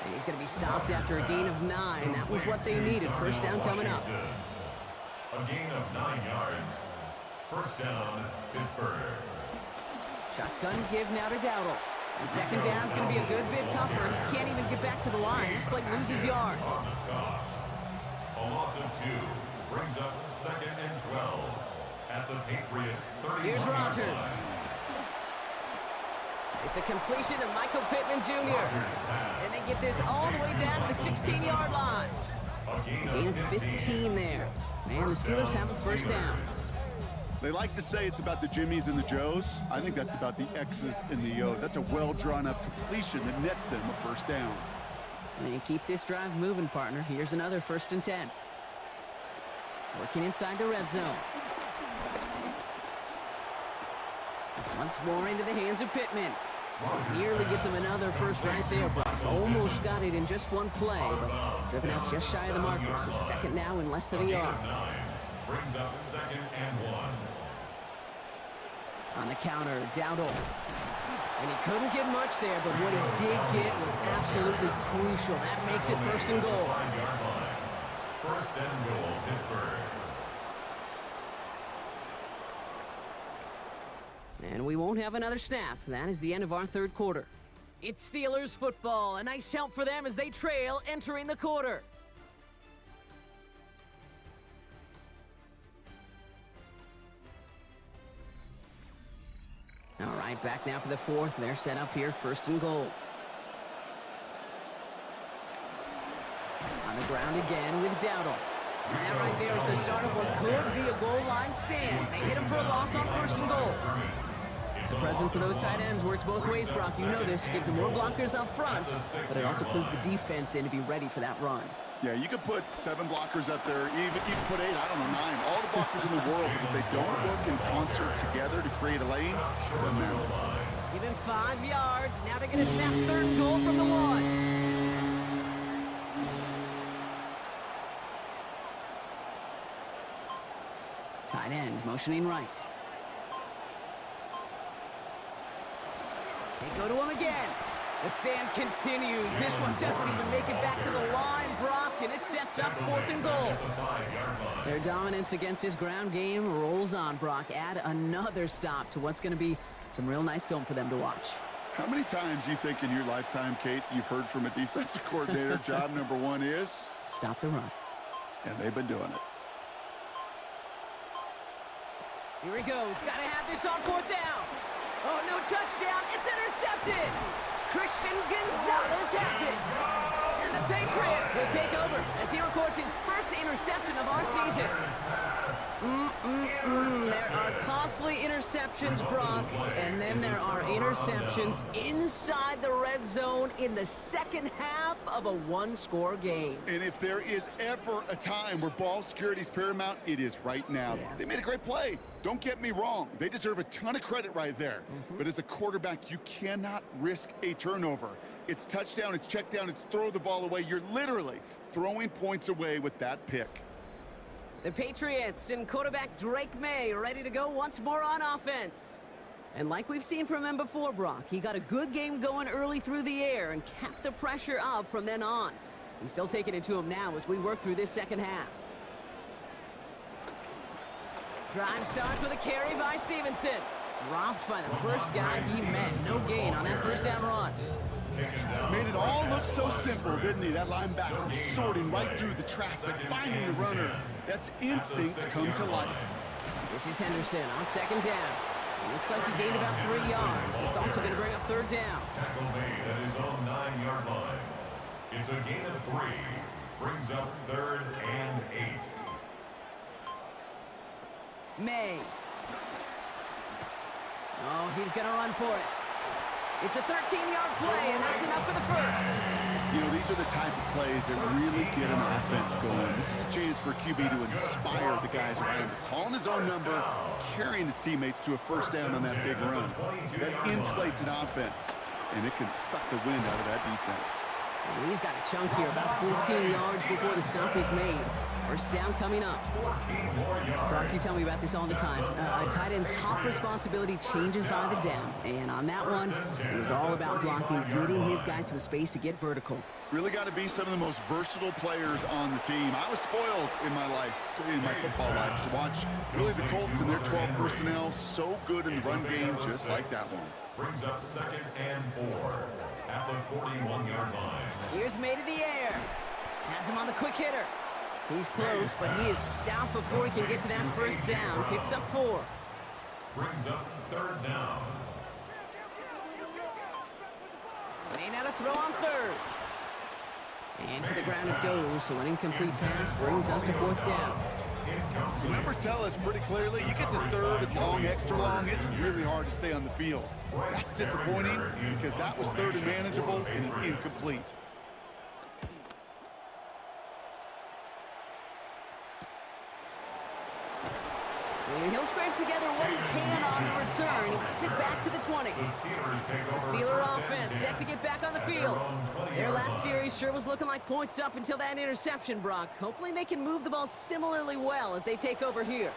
[SPEAKER 1] And he's going to be stopped after a gain of 9. That was what they needed. First down coming up.
[SPEAKER 3] A gain of 9 yards. First down, Pittsburgh.
[SPEAKER 1] Shotgun give now to Dowdle. And second down is going to be a good bit tougher. He can't even get back to the line. This play loses yards.
[SPEAKER 3] A loss of 2 brings up second and 12 at the Patriots' 30.
[SPEAKER 1] Here's Rodgers. It's a completion to Michael Pittman Jr. And they get this all the way down to the 16-yard line. Gain of 15 there. And the Steelers have a first down.
[SPEAKER 2] They like to say it's about the Jimmies and the Joes. I think that's about the X's and the O's. That's a well-drawn-up completion that nets them a first down.
[SPEAKER 1] And keep this drive moving, partner. Here's another 1st and 10. Working inside the red zone. Once more into the hands of Pittman. Nearly gets him another first right there, Brock. Almost got it in just one play, but driven out just shy of the marker. So second now in less than a yard.
[SPEAKER 3] Brings up second and 1.
[SPEAKER 1] On the counter, Dowdle. And he couldn't get much there, but what he did get was absolutely crucial. That makes it 1st and goal.
[SPEAKER 3] 5-yard line. First and goal, Pittsburgh.
[SPEAKER 1] And we won't have another snap. That is the end of our 3rd quarter. It's Steelers football. A nice help for them as they trail entering the quarter. All right, back now for the 4th. They're set up here, 1st and goal. On the ground again with Dowdle. And that right there is the start of what could be a goal line stand. They hit him for a loss on 1st and goal. The presence of those tight ends works both ways, Brock. You know this. Gives them more blockers up front, but it also clues the defense in to be ready for that run.
[SPEAKER 2] Yeah, you could put 7 blockers up there, even put 8, I don't know, 9. All the blockers in the world, but if they don't work in concert together to create a lane, doesn't matter.
[SPEAKER 1] Give him 5 yards. Now they're going to snap 3rd goal from the 1. Tight end motioning right. They go to him again. The stand continues. This one doesn't even make it back to the line, Brock, and it sets up 4th and goal. Their dominance against his ground game rolls on, Brock. Add another stop to what's going to be some real nice film for them to watch.
[SPEAKER 2] How many times do you think in your lifetime, Kate, you've heard from a defensive coordinator, job number 1 is?
[SPEAKER 1] Stop the run.
[SPEAKER 2] And they've been doing it.
[SPEAKER 1] Here he goes. Got to have this on 4th down. Oh, no touchdown. It's intercepted. Christian Gonzalez has it. And the Patriots will take over as he records his first interception of our season. There are costly interceptions, Brock, and then there are interceptions inside the red zone in the second half of a 1-score game.
[SPEAKER 2] And if there is ever a time where ball security is paramount, it is right now.
[SPEAKER 1] Yeah.
[SPEAKER 2] They made a great play. Don't get me wrong. They deserve a ton of credit right there. But as a quarterback, you cannot risk a turnover. It's touchdown, it's check down, it's throw the ball away. You're literally throwing points away with that pick.
[SPEAKER 1] The Patriots and quarterback Drake May ready to go once more on offense. And like we've seen from him before, Brock, he got a good game going early through the air and kept the pressure up from then on. He's still taking it to him now as we work through this second half. Drive starts with a carry by Stevenson. Dropped by the first guy he met. No gain on that first down run.
[SPEAKER 2] Made it all look so simple, didn't he? That linebacker sorting right through the traffic, finding the runner. That's instincts come to life.
[SPEAKER 1] This is Henderson on second down. It looks like he gained about 3 yards. It's also going to bring up 3rd down.
[SPEAKER 3] Tackle made at his own 9-yard line. It's a gain of 3. Brings up 3rd and 8.
[SPEAKER 1] May. Oh, he's going to run for it. It's a 13-yard play, and that's enough for the first.
[SPEAKER 2] You know, these are the type of plays that really get an offense going. This is a chance for QB to inspire the guys around him. Calling his own number, carrying his teammates to a first down on that big run. That inflates an offense, and it can suck the wind out of that defense.
[SPEAKER 1] And he's got a chunk here, about 14 yards before the stop is made. First down coming up.
[SPEAKER 3] 14 more yards.
[SPEAKER 1] Brock, you tell me about this all the time. A tight end's top responsibility changes by the down. And on that one, it was all about blocking, getting his guys some space to get vertical.
[SPEAKER 2] Really got to be some of the most versatile players on the team. I was spoiled in my life, in my football life, to watch really the Colts and their 12 personnel so good in the run game, just like that one.
[SPEAKER 3] Brings up 2nd and 4 at the 41-yard line.
[SPEAKER 1] Here's made in the air. Has him on the quick hitter. He's close, but he is stopped before he can get to that first down. Picks up 4.
[SPEAKER 3] Brings up 3rd down.
[SPEAKER 1] May not a throw on 3rd. And to the ground it goes, so an incomplete pass brings us to 4th down.
[SPEAKER 2] The numbers tell us pretty clearly, you get to 3rd and long, extra long, it's really hard to stay on the field. That's disappointing because that was 3rd and manageable and incomplete.
[SPEAKER 1] And he'll scrape together what he can on the return. He gets it back to the 20. The Steeler offense set to get back on the field. Their last series sure was looking like points up until that interception, Brock. Hopefully they can move the ball similarly well as they take over here.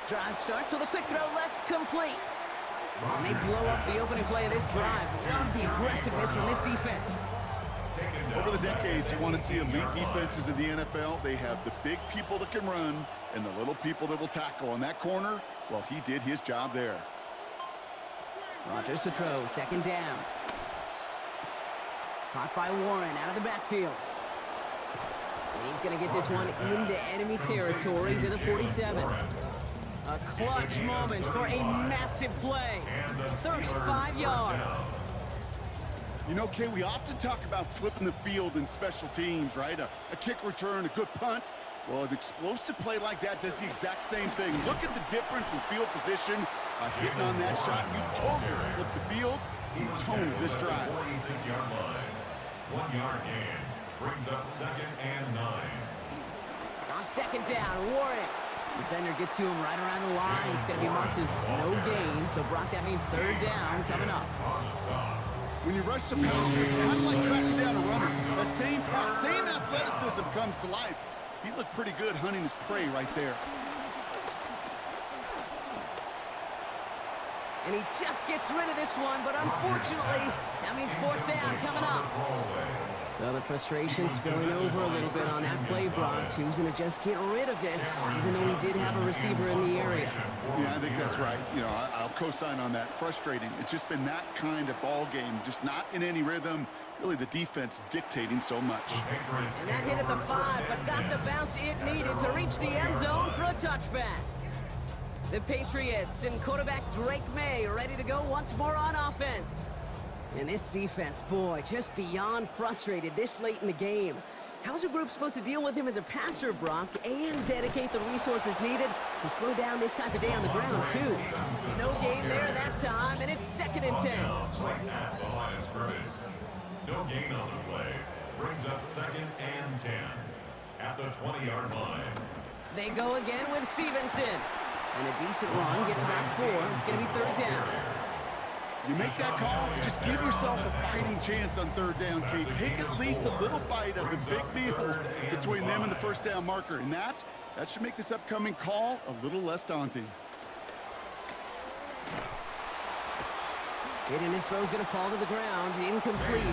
[SPEAKER 1] Drive starts with a quick throw left, complete. And they blow up the opening play of this drive. Love the aggressiveness from this defense.
[SPEAKER 2] Over the decades, you want to see elite defenses in the NFL. They have the big people that can run and the little people that will tackle. On that corner, well, he did his job there.
[SPEAKER 1] Rodgers to throw, 2nd down. Caught by Warren out of the backfield. And he's going to get this one into enemy territory to the 47. A clutch moment for a massive play. 35 yards.
[SPEAKER 2] You know, Kay, we often talk about flipping the field in special teams, right? A kick return, a good punt. Well, an explosive play like that does the exact same thing. Look at the difference in field position. Hitting on that shot, you've totally flipped the field in the tone of this drive.
[SPEAKER 3] 46-yard line. 1 yard gain. Brings up 2nd and 9.
[SPEAKER 1] On 2nd down, Warren. Defender gets to him right around the line. It's going to be marked as no gain. So, Brock, that means 3rd down coming up.
[SPEAKER 2] When you rush the passer, it's kind of like tracking down a runner. That same pass, same athleticism comes to life. He looked pretty good hunting his prey right there.
[SPEAKER 1] And he just gets rid of this one, but unfortunately, that means 4th down coming up. So the frustration spilling over a little bit on that play, Brock, choosing to just get rid of it, even though he did have a receiver in the area.
[SPEAKER 2] Yeah, I think that's right. You know, I'll co-sign on that. Frustrating. It's just been that kind of ball game, just not in any rhythm. Really, the defense dictating so much.
[SPEAKER 1] And that hit at the 5, but got the bounce it needed to reach the end zone for a touchback. The Patriots and quarterback Drake May ready to go once more on offense. And this defense, boy, just beyond frustrated this late in the game. How's a group supposed to deal with him as a passer, Brock, and dedicate the resources needed to slow down this type of day on the ground, too? No gain there that time, and it's 2nd and 10.
[SPEAKER 3] No gain on the play. Brings up 2nd and 10 at the 20-yard line.
[SPEAKER 1] They go again with Stevenson. And a decent run gets about 4. It's going to be 3rd down.
[SPEAKER 2] You make that call to just give yourself a fighting chance on 3rd down, Kate. Take at least a little bite of the big meal between them and the 1st down marker. And that should make this upcoming call a little less daunting.
[SPEAKER 1] And his throw's going to fall to the ground. Incomplete.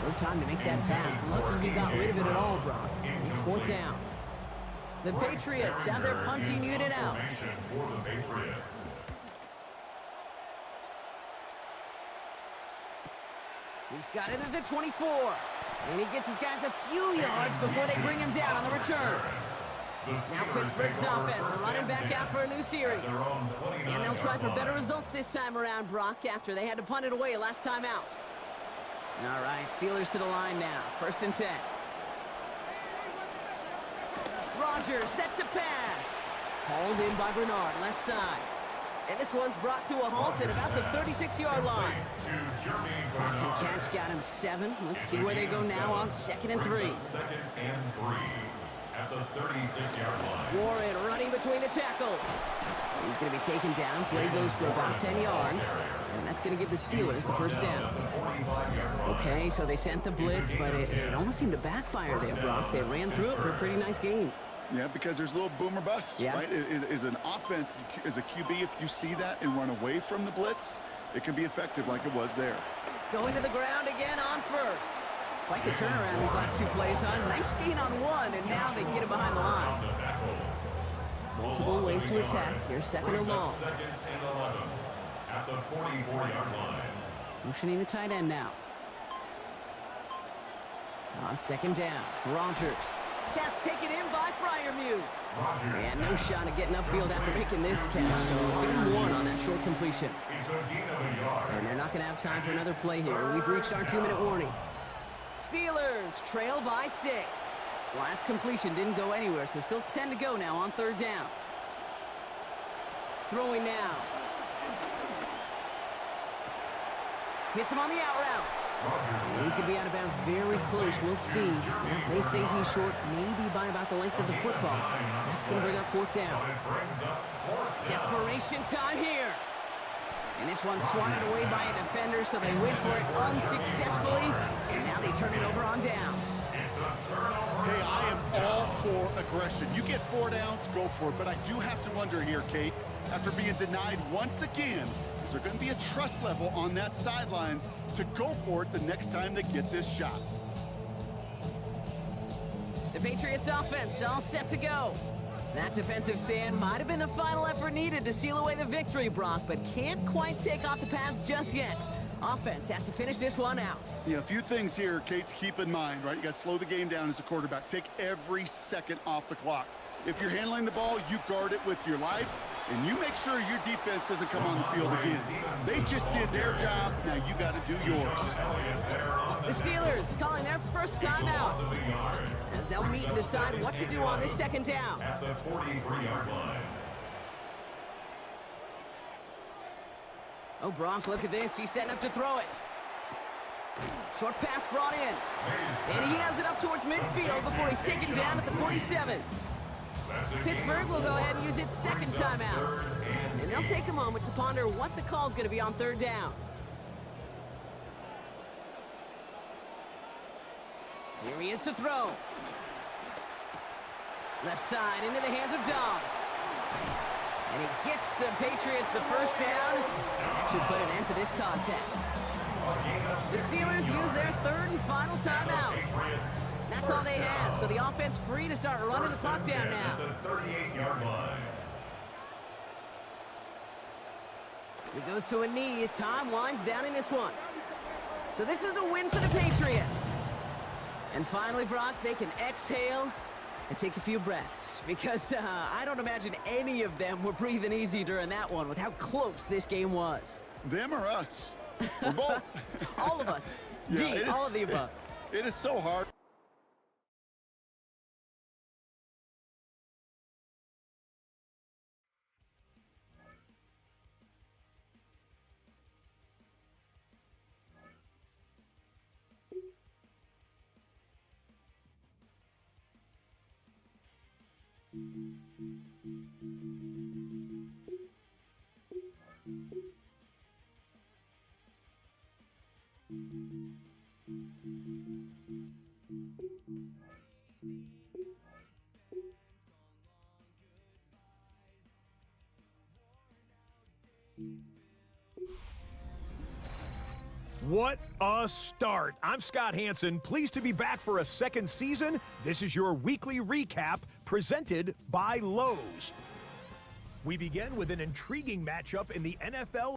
[SPEAKER 1] No time to make that pass. Lucky he got rid of it at all, Brock. It's 4th down. The Patriots have their punting unit out.
[SPEAKER 3] For the Patriots.
[SPEAKER 1] He's got it at the 24. And he gets his guys a few yards before they bring him down on the return. Now Pittsburgh's offense are running back out for a new series. And they'll try for better results this time around, Brock, after they had to punt it away last time out. All right, Steelers to the line now. 1st and 10. Rodgers set to pass. Hauled in by Bernard, left side. And this one's brought to a halt at about the 36-yard line. Pass and catch got him 7. Let's see where they go now on 2nd and 3.
[SPEAKER 3] 2nd and 3 at the 36-yard line.
[SPEAKER 1] Warren running between the tackles. He's going to be taken down. Play goes for about 10 yards. And that's going to give the Steelers the first down. Okay, so they sent the blitz, but it almost seemed to backfire there, Brock. They ran through it for a pretty nice gain.
[SPEAKER 2] Yeah, because there's a little boom or bust, right? Is an offense, as a QB, if you see that and run away from the blitz, it can be effective like it was there.
[SPEAKER 1] Going to the ground again on first. Quite the turnaround these last two plays, huh? Nice gain on one, and now they get him behind the line. Multiple ways to attack. Here's second and long.
[SPEAKER 3] Second and 11 at the 44-yard line.
[SPEAKER 1] Motioning the tight end now. On second down, Rogers. Pass taken in by Freiermuth. And no shot at getting upfield after making this catch, so give him one on that short completion. And they're not going to have time for another play here. We've reached our 2-minute warning. Steelers trail by 6. Last completion didn't go anywhere, so still 10 to go now on third down. Throwing now. Hits him on the out route. And he's going to be out of bounds very close. We'll see. They say he's short maybe by about the length of the football. That's going to bring up fourth down. Desperation time here. And this one's swatted away by a defender, so they wait for it unsuccessfully. And now they turn it over on downs.
[SPEAKER 2] Hey, I am all for aggression. You get 4 downs, go for it. But I do have to wonder here, Kate, after being denied once again, is there going to be a trust level on that sidelines to go for it the next time they get this shot?
[SPEAKER 1] The Patriots offense all set to go. That defensive stand might have been the final effort needed to seal away the victory, Brock, but can't quite take off the pads just yet. Offense has to finish this one out.
[SPEAKER 2] Yeah, a few things here, Kate, to keep in mind, right? You got to slow the game down as a quarterback. Take every second off the clock. If you're handling the ball, you guard it with your life, and you make sure your defense doesn't come on the field again. They just did their job. Now you got to do yours.
[SPEAKER 1] The Steelers calling their first timeout, as they'll meet and decide what to do on this second down.
[SPEAKER 3] At the 43-yard line.
[SPEAKER 1] Oh, Brock, look at this. He's setting up to throw it. Short pass brought in. And he has it up towards midfield before he's taken down at the 47. Pittsburgh will go ahead and use its second timeout. And they'll take a moment to ponder what the call is going to be on third down. Here he is to throw. Left side into the hands of Dobbs. And he gets the Patriots the first down. That should put an end to this contest. The Steelers use their third and final timeout. That's all they had, so the offense free to start running the clock down now.
[SPEAKER 3] The 38-yard line.
[SPEAKER 1] He goes to a knee as time winds down in this one. So this is a win for the Patriots. And finally, Brock, they can exhale and take a few breaths, because I don't imagine any of them were breathing easy during that one with how close this game was.
[SPEAKER 2] Them or us? We're both.
[SPEAKER 1] All of us.
[SPEAKER 2] Yeah,
[SPEAKER 1] D, all of the above.
[SPEAKER 2] It is so hard.
[SPEAKER 5] What a start. I'm Scott Hansen, pleased to be back for a second season. This is your weekly recap presented by Lowe's. We begin with an intriguing matchup in the NFL.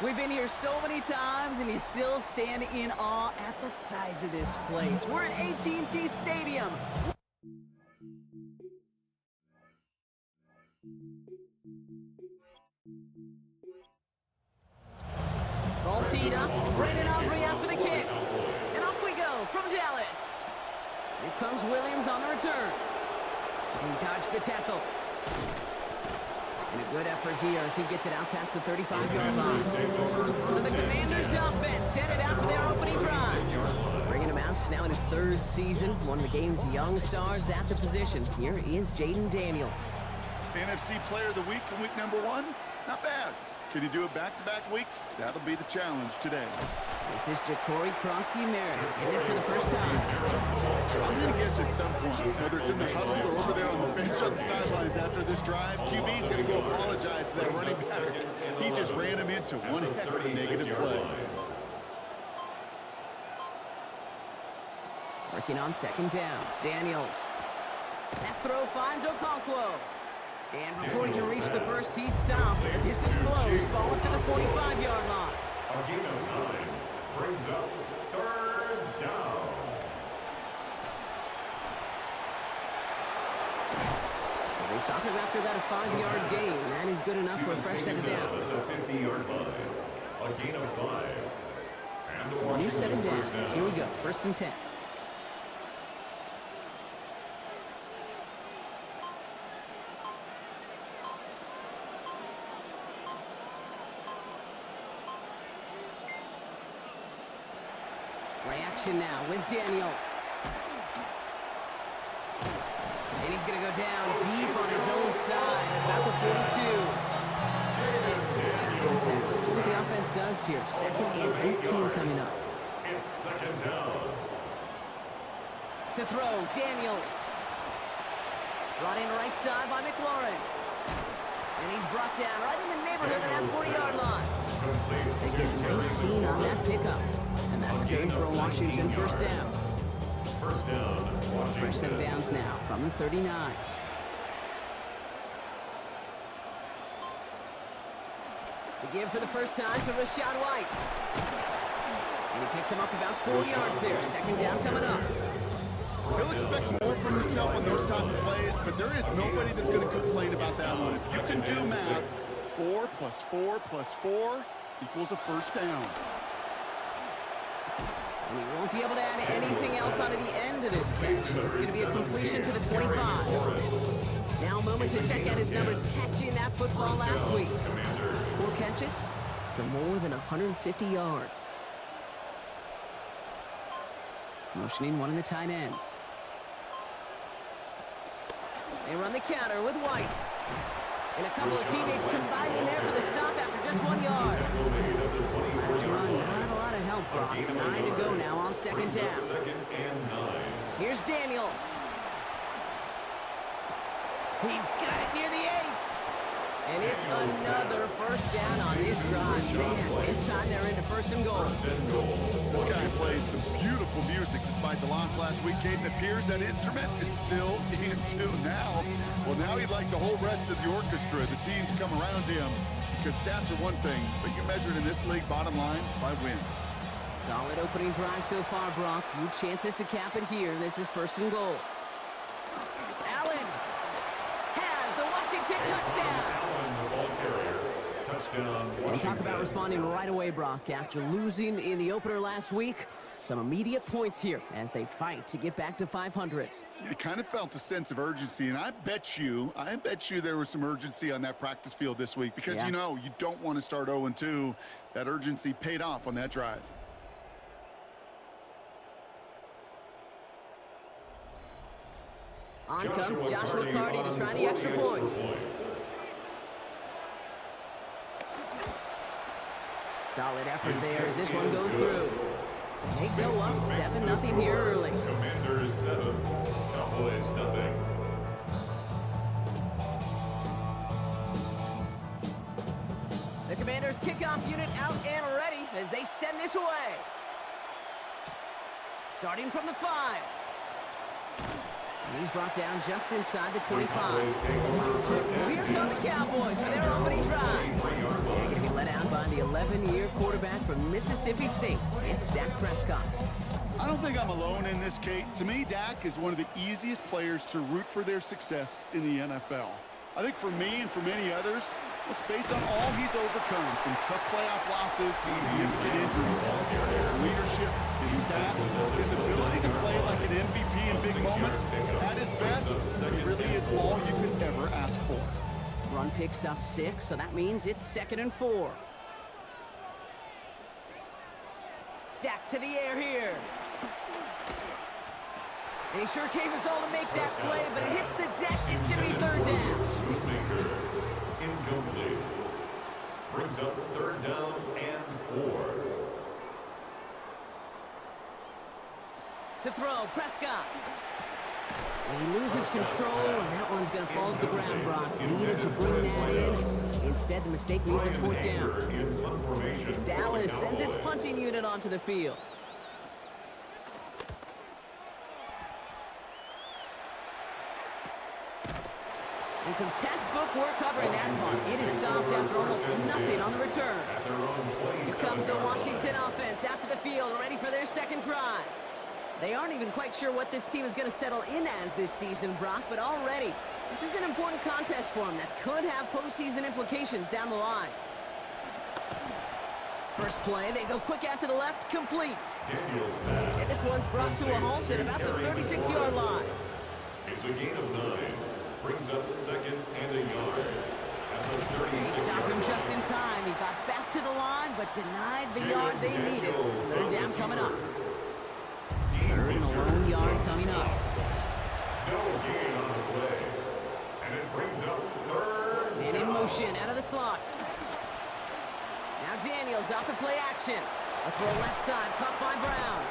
[SPEAKER 1] We've been here so many times, and you still stand in awe at the size of this place. We're at AT&T Stadium. Ball teed up. Brandon Aubrey out for the kick. And off we go from Dallas. Here comes Williams on the return. He dodged the tackle. And a good effort here as he gets it out past the 35-yard line. So the Commanders' offense headed out for their opening drive. Bringing him out now in his third season. One of the game's young stars at the position. Here is Jaden Daniels.
[SPEAKER 2] NFC Player of the Week in week number 1? Not bad. Can he do it back-to-back weeks? That'll be the challenge today.
[SPEAKER 1] This is Ja'Cory Kronsky-Merritt in it for the first time.
[SPEAKER 2] I'm going to guess at some point, whether it's in the hustle or over there on the bench on the sidelines after this drive, QB's going to go apologize to that running back. He just ran him into one heck of a negative play.
[SPEAKER 1] Working on second down. Daniels. That throw finds Okonkwo. And before he can reach the first, he's stopped. This is close. Ball up to the 45-yard line.
[SPEAKER 3] A gain of 9 brings up third down.
[SPEAKER 1] They stop him after about a 5-yard gain. That is good enough for a fresh set of downs.
[SPEAKER 3] The 50-yard line. A gain of 5. And
[SPEAKER 1] So a new set of downs. Here we go. First and 10. Reaction now with Daniels. And he's going to go down deep on his own side at about the 42. After the sack, let's see what the offense does here. Second and 18 coming up.
[SPEAKER 3] it's second down.
[SPEAKER 1] To throw, Daniels. Brought in right side by McLaurin. And he's brought down right in the neighborhood of that 40-yard line. They get 19 on that pickup. And that's good for a Washington first down.
[SPEAKER 3] First down.
[SPEAKER 1] Fresh set of downs now from the 39. The give for the first time to Rachaad White. And he picks him up about 4 yards there. Second down coming up.
[SPEAKER 2] He'll expect more from himself on those type of plays, but there is nobody that's going to complain about that one. If you can do math, 4 plus 4 plus 4 equals a first down.
[SPEAKER 1] And he won't be able to add anything else onto the end of this catch, so it's going to be a completion to the 25. Now a moment to check out his numbers catching that football last week. 4 catches for more than 150 yards. Motioning one of the tight ends. They run the counter with White. And a couple of teammates combining there for the stop after just 1 yard. Last run, not a lot of help, Brock. 9 to go now on second down.
[SPEAKER 3] Second and 9.
[SPEAKER 1] Here's Daniels. He's got it near the 8. And it's another first down on this drive. Man, this time they're into first and goal.
[SPEAKER 2] This guy played some beautiful music despite the loss last week. Caden appears that instrument is still in tune now. Well, now he'd like the whole rest of the orchestra, the team to come around him, because stats are one thing, but you're measured in this league, bottom line, by wins.
[SPEAKER 1] Solid opening drive so far, Brock. Few chances to cap it here. This is first and goal. Allen has the Washington touchdown. And talk about responding right away, Brock. After losing in the opener last week, some immediate points here as they fight to get back to 500.
[SPEAKER 2] You kind of felt a sense of urgency, and I bet you there was some urgency on that practice field this week because, you know, you don't want to start 0-2. That urgency paid off on that drive.
[SPEAKER 1] On comes Joshua Carty to try the extra point. Solid effort there as this one goes through. They go up 7-0 here early.
[SPEAKER 3] Commanders 7, Cowboys nothing.
[SPEAKER 1] The Commanders kickoff unit out and ready as they send this away. Starting from the 5. And he's brought down just inside the 25. Here come the Cowboys for their opening drive. They're going to be let out by the 11-year quarterback from Mississippi State. It's Dak Prescott.
[SPEAKER 2] I don't think I'm alone in this, Kate. To me, Dak is one of the easiest players to root for their success in the NFL. I think for me and for many others, it's based on all he's overcome, from tough playoff losses to significant injuries. His leadership, his stats, his ability to play like an MVP in big moments. At his best, he really is all you could ever ask for.
[SPEAKER 1] Run picks up 6, so that means it's 2nd and 4. Dak to the air here. And he sure gave us all to make that play, but it hits the deck. It's going to be 3rd down.
[SPEAKER 3] Incomplete. Brings up 3rd down and 4.
[SPEAKER 1] To throw, Prescott. And he loses control, and that one's going to fall to the ground, Brock. He needed to bring that in. Instead, the mistake means it's 4th down. Dallas sends its punching unit onto the field. And some textbook work covering that punt. It is stopped after almost nothing on the return. Here comes the Washington offense out to the field, ready for their 2nd drive. They aren't even quite sure what this team is going to settle in as this season, Brock, but already, this is an important contest for them that could have postseason implications down the line. First play, they go quick out to the left, complete. And this one's brought to a halt at about the 36-yard line.
[SPEAKER 3] It's a gain of 9. Brings up 2nd and a yard.
[SPEAKER 1] They stopped him just in time. He got back to the line, but denied the yard they needed. 3rd down coming up. 3rd and a lone yard coming up.
[SPEAKER 3] No gain on the play. And it brings up 3rd.
[SPEAKER 1] And in motion, out of the slot. Now Daniels off the play action. A throw left side, caught by Brown.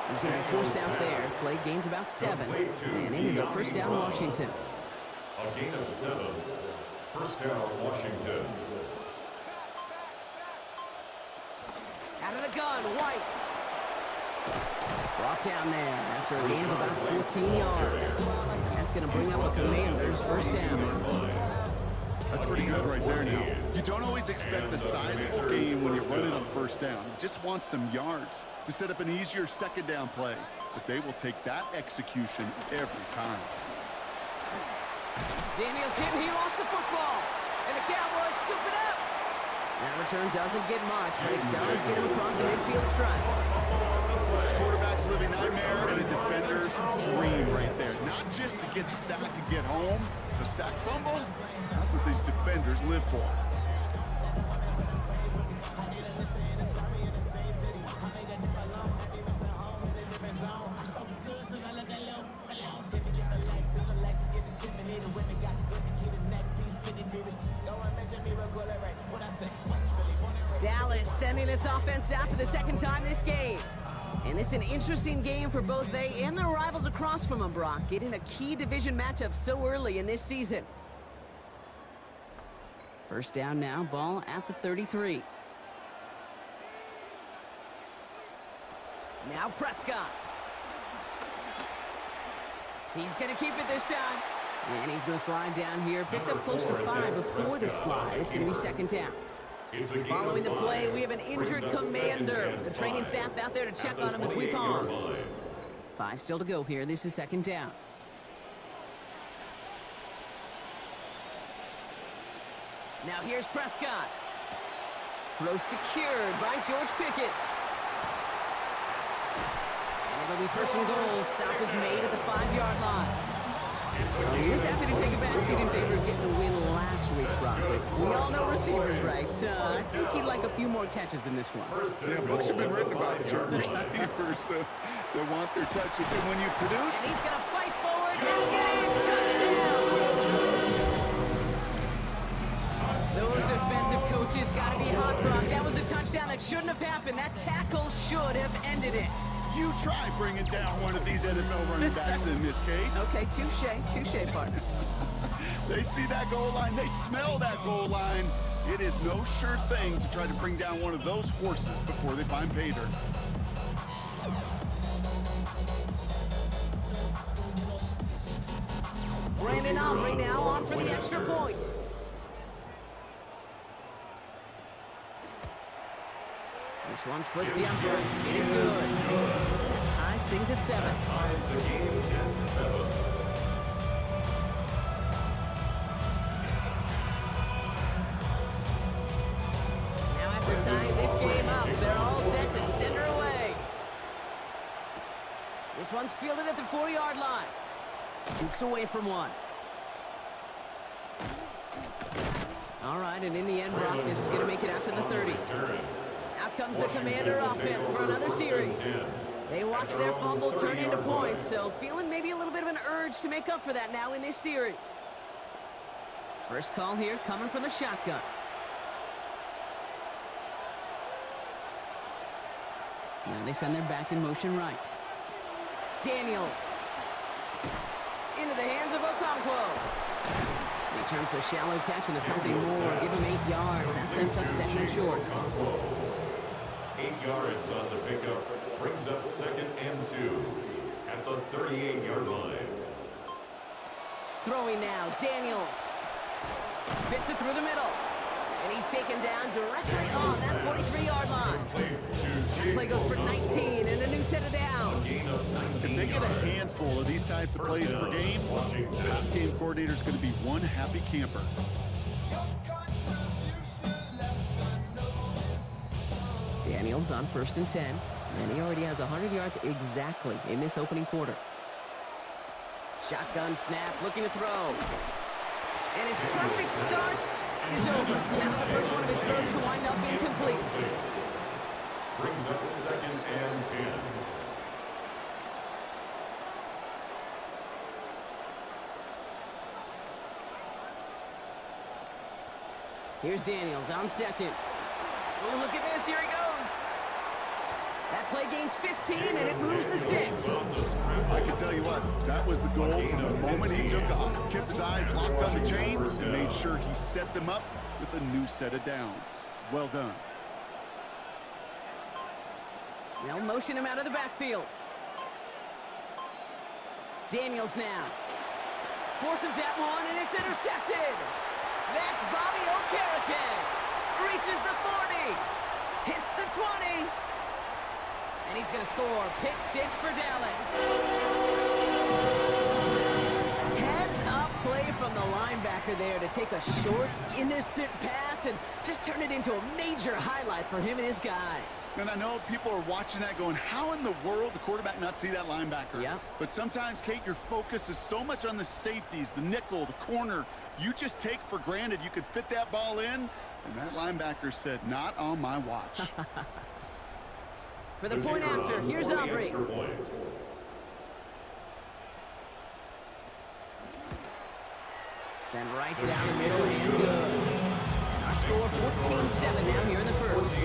[SPEAKER 1] He's going to be forced out there. Play gains about 7. And it is a 1st down Washington.
[SPEAKER 3] A gain of 7. 1st down Washington.
[SPEAKER 1] Out of the gun, White. Brought down there after a gain of about 14 yards. That's going to bring up a Commanders 1st down.
[SPEAKER 2] That's pretty good right there now. You don't always expect a sizable gain when you run it on 1st down. You just want some yards to set up an easier 2nd down play. But they will take that execution every time.
[SPEAKER 1] Daniels hit, he lost the football. And the Cowboys scoop it up. That return doesn't get much, but it does get him across the midfield stripe.
[SPEAKER 2] This quarterback's living nightmare and a defender's dream right there. Not just to get the sack and get home, the sack fumble, that's what these defenders live for.
[SPEAKER 1] Dallas sending its offense out for the 2nd time this game. And this is an interesting game for both they and their rivals across from them, Brock, getting a key division matchup so early in this season. 1st down now, ball at the 33. Now Prescott. He's going to keep it this time. And he's going to slide down here. Picked up close to 5 before the slide. It's going to be 2nd down. Following the play, we have an injured commander. The training staff out there to check on him as we pause. 5 still to go here. This is 2nd down. Now here's Prescott. Throw secured by George Pickett. And it'll be 1st and goal. Stop is made at the 5-yard line. Well, he is happy to take a backseat in favor of getting a win last week, Brock. But we all know receivers, right? I think he'd like a few more catches in this one.
[SPEAKER 2] Yeah, books have been written about certain receivers that want their touches. And when you produce...
[SPEAKER 1] And he's going to fight forward and get his touchdown! Those defensive coaches got to be hot, Brock. That was a touchdown that shouldn't have happened. That tackle should have ended it.
[SPEAKER 2] You try bringing down one of these NFL running backs in this case.
[SPEAKER 1] Okay, touche, partner.
[SPEAKER 2] They see that goal line. They smell that goal line. It is no sure thing to try to bring down one of those horses before they find pay dirt.
[SPEAKER 1] now on for the extra point. This one splits the uprights. It is good. That ties things at 7.
[SPEAKER 3] Ties the game at 7.
[SPEAKER 1] Now after tying this game up, they're all set to send her away. This one's fielded at the 4-yard line. Jukes away from one. All right, and in the end, Brock, this is going to make it out to the 30. Out comes the Commander offense for another series. They watch their fumble turn into points, so feeling maybe a little bit of an urge to make up for that now in this series. First call here coming from the shotgun. Now they send their back in motion right. Daniels. Into the hands of Okonkwo. He turns the shallow catch into something more. Give him 8 yards. That sets up 2nd and short.
[SPEAKER 3] 8 yards on the pickup. Brings up 2nd and 2 at the 38-yard line.
[SPEAKER 1] Throwing now, Daniels. Fits it through the middle. And he's taken down directly on that 43-yard line. That play goes for 19 and a new set of downs.
[SPEAKER 2] If they get a handful of these types of plays per game, the pass game coordinator is going to be one happy camper.
[SPEAKER 1] Daniels on 1st and 10, and he already has 100 yards exactly in this opening quarter. Shotgun snap, looking to throw. And his perfect start is over. That's the first one of his throws to wind up incomplete.
[SPEAKER 3] Brings up 2nd and 10.
[SPEAKER 1] Here's Daniels on 2nd. Oh, look at this. Here he goes. That play gains 15, and it moves the sticks.
[SPEAKER 2] I can tell you what, that was the goal from the moment he took off. Kept his eyes locked on the chains and made sure he set them up with a new set of downs. Well done.
[SPEAKER 1] They'll motion him out of the backfield. Daniels now. Forces that one, and it's intercepted. That's Bobby Okereke. Reaches the 40. Hits the 20. And he's going to score. Pick 6 for Dallas. Heads up play from the linebacker there to take a short, innocent pass and just turn it into a major highlight for him and his guys.
[SPEAKER 2] And I know people are watching that going, how in the world the quarterback not see that linebacker?
[SPEAKER 1] Yeah.
[SPEAKER 2] But sometimes, Kate, your focus is so much on the safeties, the nickel, the corner. You just take for granted you could fit that ball in, and that linebacker said, not on my watch.
[SPEAKER 1] For the point after, here's Aubrey. Send right down the middle and good. And our score 14-7 now here in the first.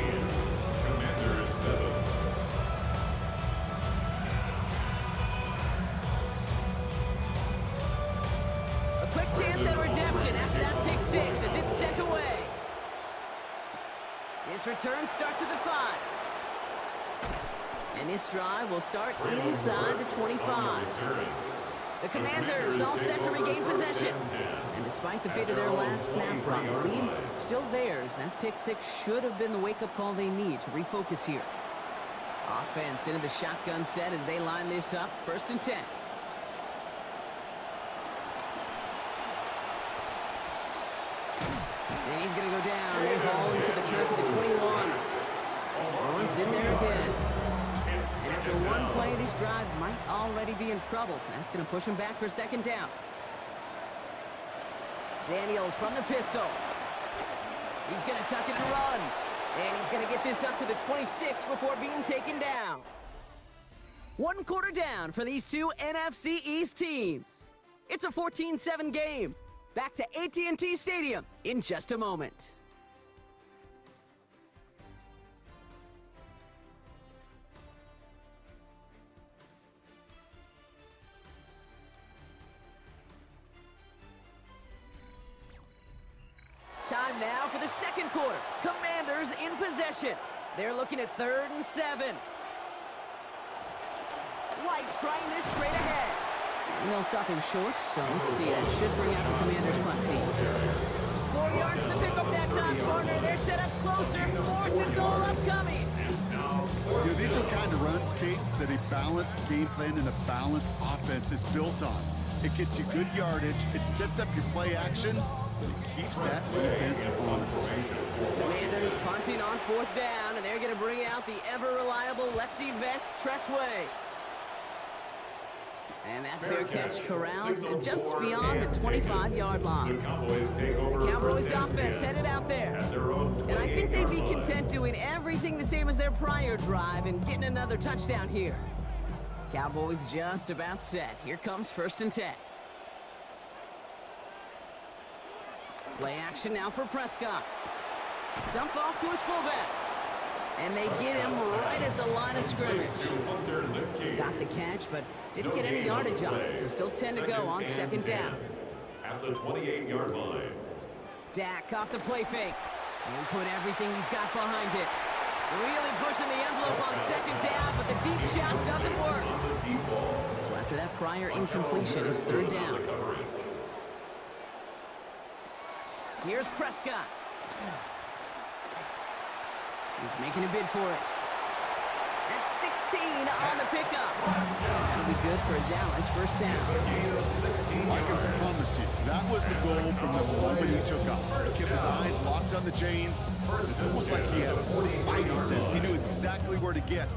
[SPEAKER 3] Commander is 7.
[SPEAKER 1] A quick chance at redemption after that pick 6 as it's sent away. This return starts at the 5. And this drive will start inside the 25. The Commanders all set to regain possession. And despite the fate of their last snap run, the lead still theirs. That pick 6 should have been the wake-up call they need to refocus here. Offense into the shotgun set as they line this up. 1st and 10. And he's going to go down. They haul him to the turf at the 21. Once in there again. And after one play, this drive might already be in trouble. That's going to push him back for 2nd down. Daniels from the pistol. He's going to tuck it and run. And he's going to get this up to the 26 before being taken down. 1 quarter down for these two NFC East teams. It's a 14-7 game. Back to AT&T Stadium in just a moment. Time now for the 2nd quarter. Commanders in possession. They're looking at 3rd and 7. White trying this straight ahead. And they'll stop him short, so let's see. That should bring out the Commanders' punt team. 4 yards to the pickup that time, corner. They're set up closer. 4th and goal upcoming.
[SPEAKER 2] You know, these are the kind of runs, Kate, that a balanced game plan and a balanced offense is built on. It gets you good yardage, it sets up your play action, and it keeps that defense honest.
[SPEAKER 1] Commanders punting on 4th down, and they're going to bring out the ever-reliable lefty vets, Tressway. And that fair catch corralled just beyond the 25-yard line. The Cowboys offense headed out there. And I think they'd be content doing everything the same as their prior drive and getting another touchdown here. Cowboys just about set. Here comes 1st and 10. Play action now for Prescott. Dump off to his fullback. And they get him right at the line of scrimmage. Got the catch, but didn't get any yardage on it, so still 10 to go on 2nd down.
[SPEAKER 3] At the 28-yard line.
[SPEAKER 1] Dak off the play fake. And put everything he's got behind it. Really pushing the envelope on 2nd down, but the deep shot doesn't work. So after that prior incompletion, it's 3rd down. Here's Prescott. He's making a bid for it. That's 16 on the pickup. That'll be good for a Dallas 1st down.
[SPEAKER 2] I can promise you, that was the goal from the moment he took off. He kept his eyes locked on the chains. It's almost like he had a spidey sense. He knew exactly where to get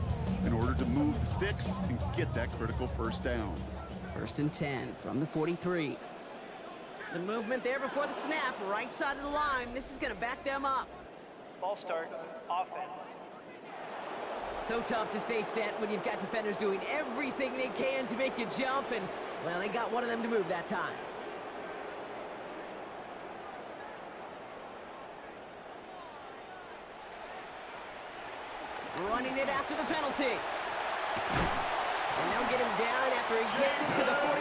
[SPEAKER 2] in order to move the sticks and get that critical 1st down.
[SPEAKER 1] 1st and 10 from the 43. Some movement there before the snap, right side of the line. This is going to back them up.
[SPEAKER 4] Ball start, offense.
[SPEAKER 1] So tough to stay set when you've got defenders doing everything they can to make you jump, and, well, they got one of them to move that time. Running it after the penalty. And they'll get him down after he gets into the 48.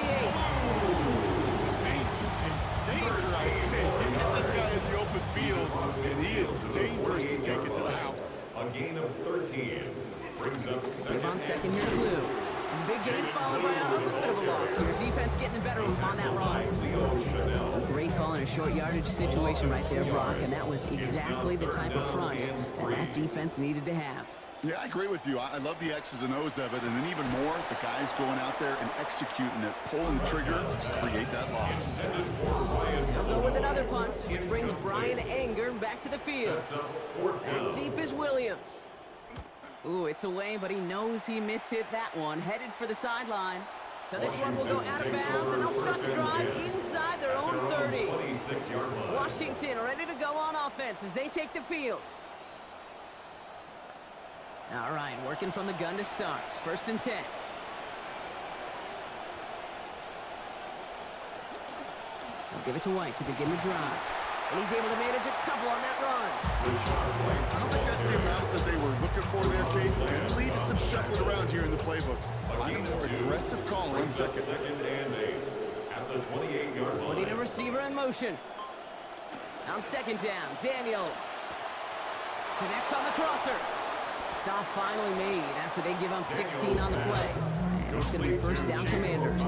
[SPEAKER 2] Danger, I say. You get this guy in the open field, and he is dangerous to take it to the house.
[SPEAKER 3] A gain of 13. Brings up
[SPEAKER 1] Give on 2nd here, Blue. And the big gain followed by a little bit of a loss here. Defense getting the better of him on that run. A great call in a short yardage situation right there, Brock, and that was exactly the type of front that defense needed to have.
[SPEAKER 2] Yeah, I agree with you. I love the X's and O's of it, and then even more, the guys going out there and executing it, pulling the trigger to create that loss.
[SPEAKER 1] They'll go with another punch, which brings Brian Anger back to the field. That deep is Williams. Ooh, it's away, but he knows he mishit that one. Headed for the sideline. So this one will go out of bounds, and they'll start the drive inside their own 30. Washington ready to go on offense as they take the field. All right, working from the gun to start. 1st and 10. They'll give it to White to begin the drive. And he's able to manage a couple on that run.
[SPEAKER 2] I don't think that's the amount that they were looking for there, Kate. It leaves some shuffling around here in the playbook. Find a more aggressive call in 2nd.
[SPEAKER 3] 2nd and 8. At the 28-yard line.
[SPEAKER 1] Putting a receiver in motion. On 2nd down, Daniels. Connects on the crosser. Stop finally made after they give up 16 on the play. And it's going to be 1st down, Commanders.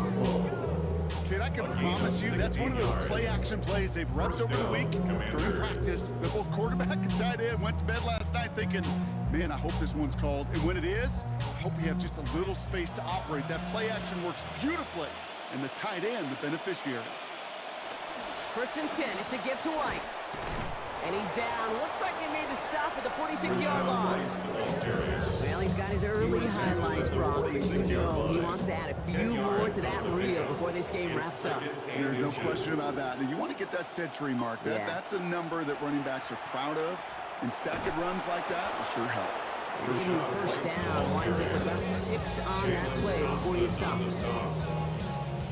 [SPEAKER 2] Kid, I can promise you that's one of those play-action plays they've repped over the week. During practice, the both quarterback and tight end went to bed last night thinking, man, I hope this one's called. And when it is, I hope we have just a little space to operate. That play-action works beautifully, and the tight end, the beneficiary.
[SPEAKER 1] 1st and 10, it's a gift to White. And he's down. Looks like they made the stop at the 46-yard line. Well, he's got his early highlights, Brock, but you know he wants to add a few more to that reel before this game wraps up.
[SPEAKER 2] There's no question about that. And you want to get that century mark. That's a number that running backs are proud of, and stacking runs like that will sure help.
[SPEAKER 1] And giving the 1st down, winds up with about 6 on that play before he stops.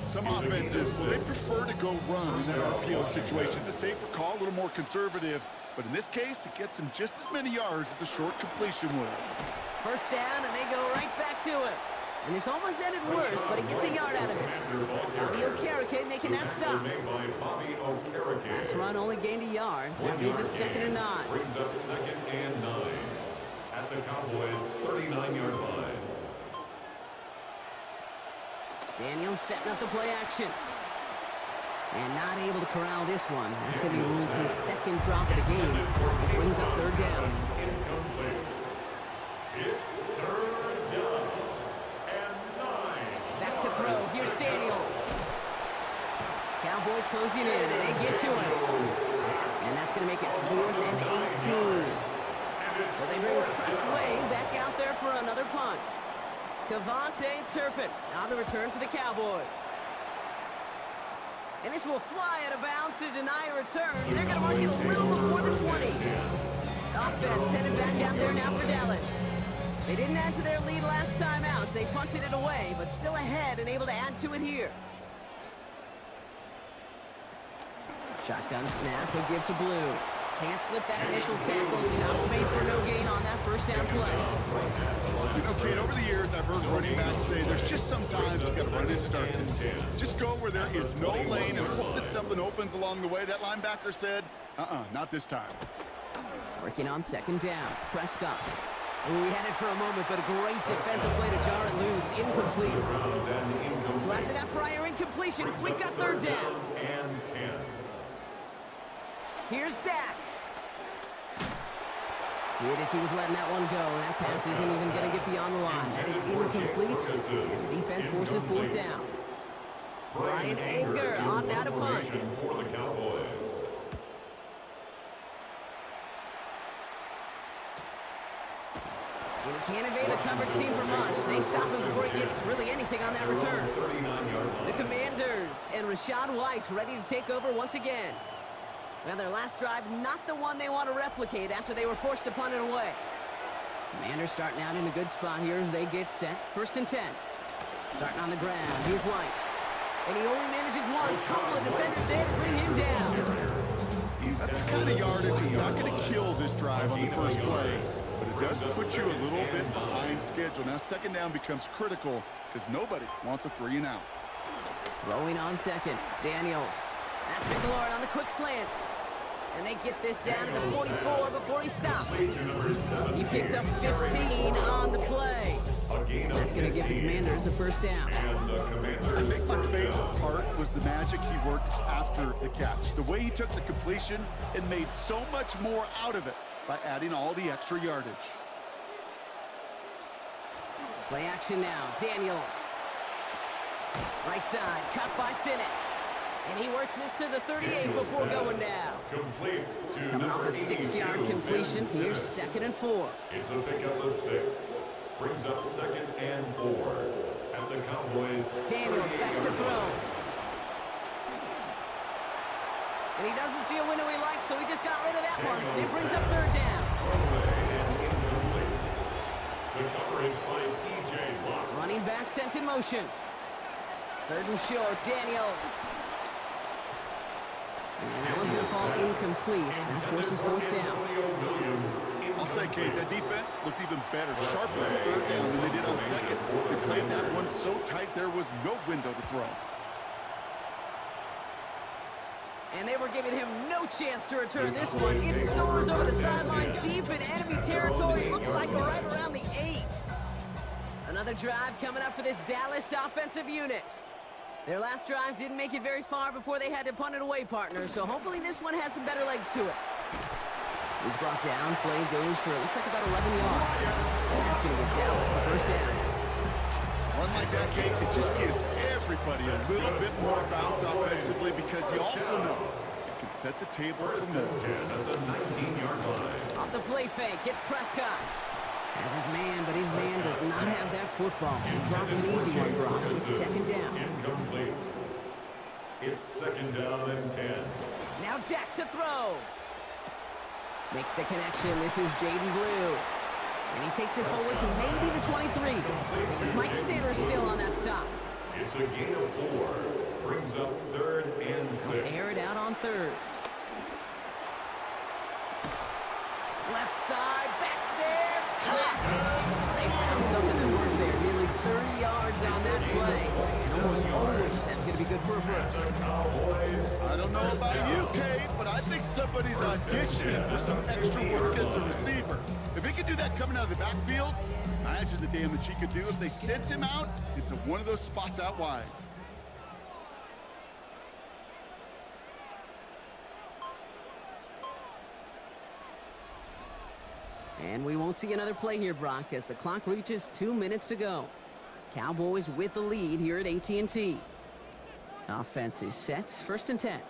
[SPEAKER 2] Some offenses, well, they prefer to go run in that RPO situation. It's a safer call, a little more conservative. But in this case, it gets him just as many yards as a short completion would.
[SPEAKER 1] 1st down, and they go right back to him. And this almost ended worse, but he gets a yard out of it. Bobby Okereke making that stop. Last run only gained a yard. That means it's 2nd and 9.
[SPEAKER 3] Brings up 2nd and 9. At the Cowboys' 39-yard line.
[SPEAKER 1] Daniels setting up the play action. And not able to corral this one. That's going to be ruled his second drop of the game. It brings up third down.
[SPEAKER 3] Incomplete. It's third down and 9.
[SPEAKER 1] Back to throw. Here's Daniels. Cowboys closing in, and they get to him. And that's going to make it 4th and 18. So they bring Cressway back out there for another punt. Cavante Turpin on the return for the Cowboys. And this will fly out of bounds to deny a return. They're going to mark it a little before the 20. Offense headed back out there now for Dallas. They didn't add to their lead last time out. They punted it away, but still ahead and able to add to it here. Shotgun snap, a give to Blue. Can't slip that initial tackle. Stops made for no gain on that first down play.
[SPEAKER 2] You know, Kate, over the years, I've heard running backs say there's just sometimes you got to run into darkness. Just go where there is no lane and hope that something opens along the way. That linebacker said, not this time.
[SPEAKER 1] Working on second down. Prescott. Ooh, we had it for a moment, but a great defensive play to jar it loose. Incomplete. So after that prior incompletion, we've got third down.
[SPEAKER 3] And 10.
[SPEAKER 1] Here's Dak. It is, he was letting that one go. That pass isn't even going to get beyond the line. That is incomplete, and the defense forces fourth down. Brian Anger on now to punt.
[SPEAKER 3] For the Cowboys.
[SPEAKER 1] And he can't evade the coverage team for much. They stop him before he gets really anything on that return. The Commanders and Rachaad White ready to take over once again. Well, their last drive, not the one they want to replicate after they were forced to punt it away. Commanders starting out in a good spot here as they get set. 1st and 10. Starting on the ground. Here's White. And he only manages one. Couple of defenders there to bring him down.
[SPEAKER 2] That's the kind of yardage that's not going to kill this drive on the first play, but it does put you a little bit behind schedule. Now, second down becomes critical because nobody wants a 3-and-out.
[SPEAKER 1] Throwing on second. Daniels. That's McLaurin on the quick slant. And they get this down to the 44 before he stopped. He picks up 15 on the play. That's going to give the Commanders a first down.
[SPEAKER 2] I think my favorite part was the magic he worked after the catch. The way he took the completion and made so much more out of it by adding all the extra yardage.
[SPEAKER 1] Play action now. Daniels. Right side, cut by Sinnott. And he works this to the 38 before going down. Coming off a 6-yard completion. Here's 2nd and 4.
[SPEAKER 3] It's a pickup of 6. Brings up 2nd and 4. At the Cowboys.
[SPEAKER 1] Daniels back to throw. And he doesn't see a window he likes, so he just got rid of that one. It brings up third down.
[SPEAKER 3] The coverage by E.J. Watt.
[SPEAKER 1] Running back sent in motion. 3rd and short, Daniels. And that one's going to fall incomplete. That forces 4th down.
[SPEAKER 2] I'll say, Kate, that defense looked even better, sharper on 3rd down than they did on 2nd. They played that one so tight there was no window to throw.
[SPEAKER 1] And they were giving him no chance to return this one. It soars over the sideline deep in enemy territory. Looks like right around the 8. Another drive coming up for this Dallas offensive unit. Their last drive didn't make it very far before they had to punt it away, partner, so hopefully this one has some better legs to it. He's brought down. Play goes for, it looks like about 11 yards. And that's going to give Dallas the first down.
[SPEAKER 2] One like that, Kate, it just gives everybody a little bit more bounce offensively because you also know it can set the table for more.
[SPEAKER 3] 10 at the 19-yard line.
[SPEAKER 1] Off the play fake, it's Prescott. Has his man, but his man does not have that football. He drops an easy one, Brock. It's 2nd down.
[SPEAKER 3] Incomplete. It's 2nd down and 10.
[SPEAKER 1] Now Dak to throw. Makes the connection. This is Jaden Blue. And he takes it forward to maybe the 23. It was Mike Sanders still on that stop.
[SPEAKER 3] It's a gain of 4. Brings up 3rd and 6.
[SPEAKER 1] Air it out on 3rd. Left side, backs there. They found something that worked there. Nearly 30 yards on that play. And almost always that's going to be be good for a first.
[SPEAKER 2] I don't know about you, Kate, but I think somebody's auditioning for some extra work as a receiver. If he could do that coming out of the backfield, imagine the damage he could do if they sent him out into one of those spots out wide.
[SPEAKER 1] And we won't see another play here, Brock, as the clock reaches 2 minutes to go. Cowboys with the lead here at AT&T. Offense is set, 1st and 10.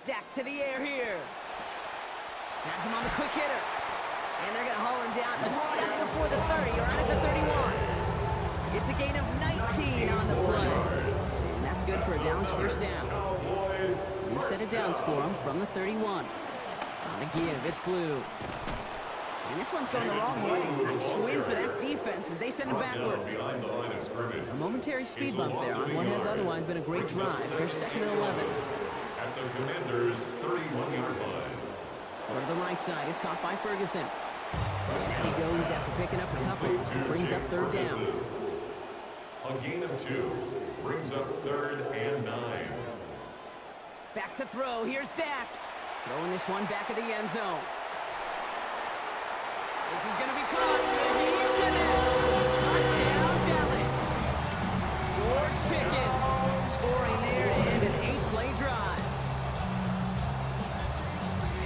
[SPEAKER 1] Dak to the air here. Has him on the quick hitter. And they're going to haul him down a step before the 30, or out at the 31. It's a gain of 19 on the play. And that's good for a Dallas 1st down. We've set it downs for him from the 31. On the give, it's Blue. And this one's going the wrong way. Nice win for that defense as they send it backwards. A momentary speed bump there on what has otherwise been a great drive. They're 2nd and 11.
[SPEAKER 3] At the Commanders' 31-yard line.
[SPEAKER 1] Over to the right side is caught by Ferguson. And out he goes after picking up a couple. Brings up 3rd down.
[SPEAKER 3] A gain of 2 brings up 3rd and 9.
[SPEAKER 1] Back to throw. Here's Dak. Throwing this one back of the end zone. This is going to be caught. He connects. Touchdown, Dallas. George Pickens scoring there to end an 8-play drive.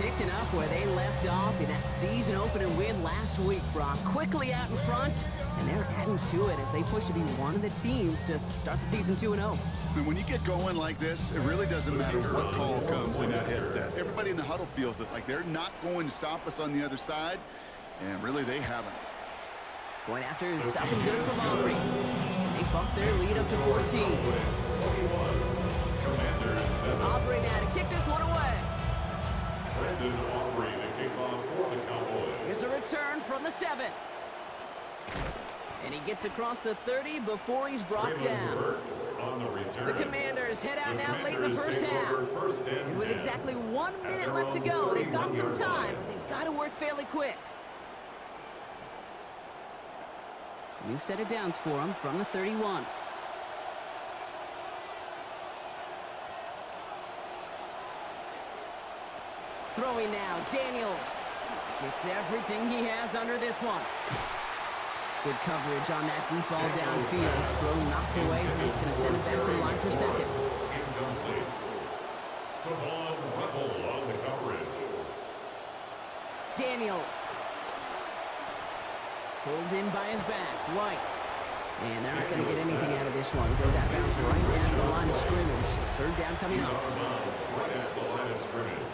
[SPEAKER 1] Picking up where they left off in that season-opening win last week, Brock. Quickly out in front, and they're adding to it as they push to be one of the teams to start the season 2-0.
[SPEAKER 2] And when you get going like this, it really doesn't matter what call comes in that headset. Everybody in the huddle feels it, like they're not going to stop us on the other side, and really they haven't.
[SPEAKER 1] Going after is something good from Aubrey. And they bump their lead up to 14. Aubrey now to kick this one away.
[SPEAKER 3] Brandon Aubrey to kick off for the Cowboys.
[SPEAKER 1] Here's a return from the 7. And he gets across the 30 before he's brought down. The Commanders head out now late in the 1st half. And with exactly 1 minute left to go, they've got some time, but they've got to work fairly quick. You've set it downs for him from the 31. Throwing now, Daniels. Gets everything he has under this one. Good coverage on that deep ball downfield. Throw knocked away, and it's going to send it back to the line for 2nd.
[SPEAKER 3] Incomplete. Savon Rebel on the coverage.
[SPEAKER 1] Daniels. Pulled in by his back, White. And they're not going to get anything out of this one. Goes out of bounds right down the line of scrimmage. 3rd down coming up.
[SPEAKER 3] Right at the line of scrimmage.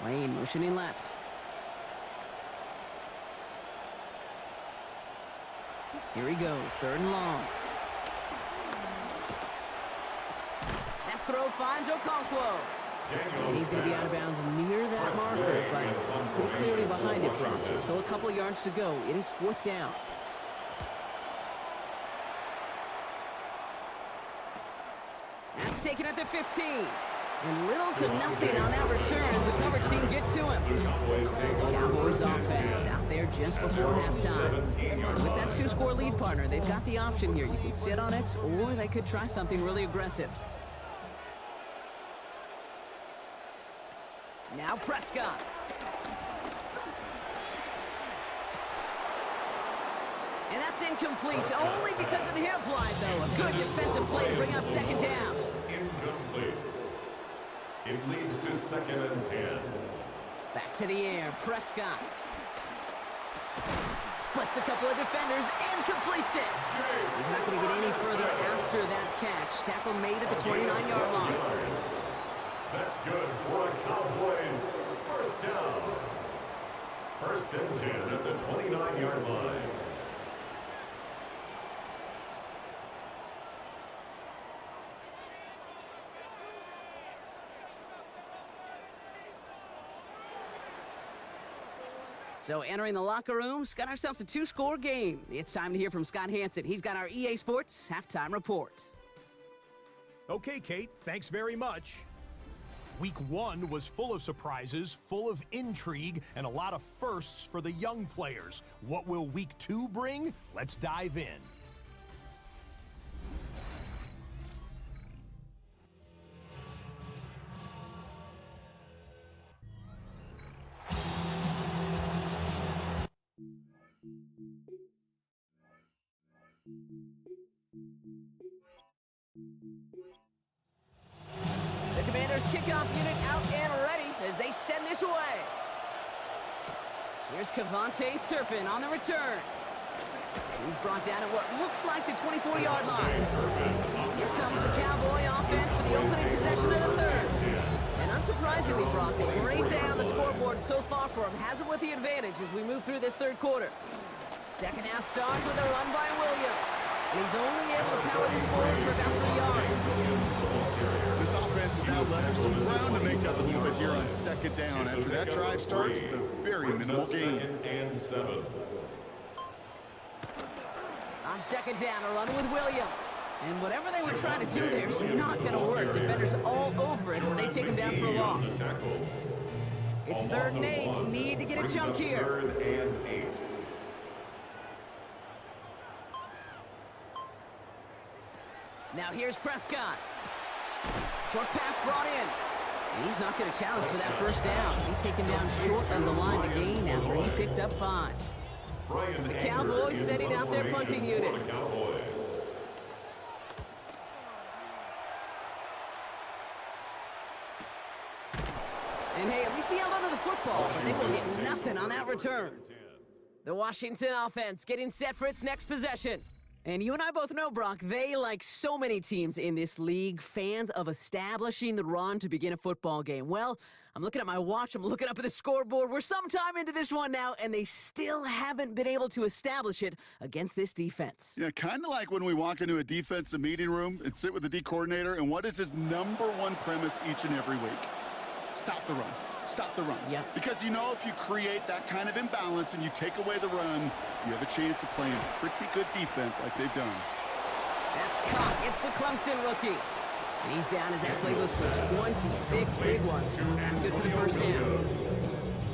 [SPEAKER 1] Lane motioning left. Here he goes, 3rd and long. That throw finds Okonkwo. And he's going to be out of bounds near that marker, but pretty clearly behind it, Brock. So still a couple of yards to go. It is 4th down. That's taken at the 15. And little to nothing on that return as the coverage team gets to him. Cowboys offense out there just before halftime. With that 2-score lead, partner, they've got the option here. You can sit on it, or they could try something really aggressive. Now Prescott. And that's incomplete, only because of the hit applied, though. A good defensive play to bring up 2nd down.
[SPEAKER 3] Incomplete. It leads to 2nd and 10.
[SPEAKER 1] Back to the air, Prescott. Splits a couple of defenders and completes it. He's not going to get any further after that catch. Tackle made at the 29-yard line.
[SPEAKER 3] That's good for a Cowboys 1st down. 1st and 10 at the 29-yard line.
[SPEAKER 1] So entering the locker rooms, got ourselves a 2-score game. It's time to hear from Scott Hansen. He's got our EA Sports halftime report.
[SPEAKER 5] Okay, Kate, thanks very much. Week 1 was full of surprises, full of intrigue, and a lot of firsts for the young players. What will Week 2 bring? Let's dive in.
[SPEAKER 1] The Commanders' kickoff unit out and ready as they send this away. Here's Cavante Turpin on the return. He's brought down at what looks like the 24-yard line. Here comes the Cowboy offense for the opening possession of the third. And unsurprisingly, Brock, a great day on the scoreboard so far for him. Has it with the advantage as we move through this third quarter. Second half starts with a run by Williams. And he's only able to power this forward for about 3 yards.
[SPEAKER 2] This offense has now left some ground to make up a little bit here on second down after that drive starts with a very minimal gain.
[SPEAKER 3] And 7.
[SPEAKER 1] On second down, a run with Williams. And whatever they were trying to do there is not going to work. Defenders all over it, so they take him down for a loss. It's 3rd and 8. Need to get a chunk here.
[SPEAKER 3] 3rd and 8.
[SPEAKER 1] Now here's Prescott. Short pass brought in. And he's not going to challenge for that first down. He's taken down short of the line to gain after he picked up 5. The Cowboys setting out their punting unit. And hey, at least he held onto the football, but they will get nothing on that return. The Washington offense getting set for its next possession. And you and I both know, Brock, they, like so many teams in this league, fans of establishing the run to begin a football game. Well, I'm looking at my watch, I'm looking up at the scoreboard. We're sometime into this one now, and they still haven't been able to establish it against this defense.
[SPEAKER 2] Yeah, kind of like when we walk into a defensive meeting room and sit with the D coordinator, and what is his #1 premise each and every week? Stop the run. Stop the run.
[SPEAKER 1] Yep.
[SPEAKER 2] Because you know if you create that kind of imbalance and you take away the run, you have a chance of playing pretty good defense like they've done.
[SPEAKER 1] That's caught. It's the Clemson rookie. And he's down as that play goes for 26 big ones. That's good for the first down.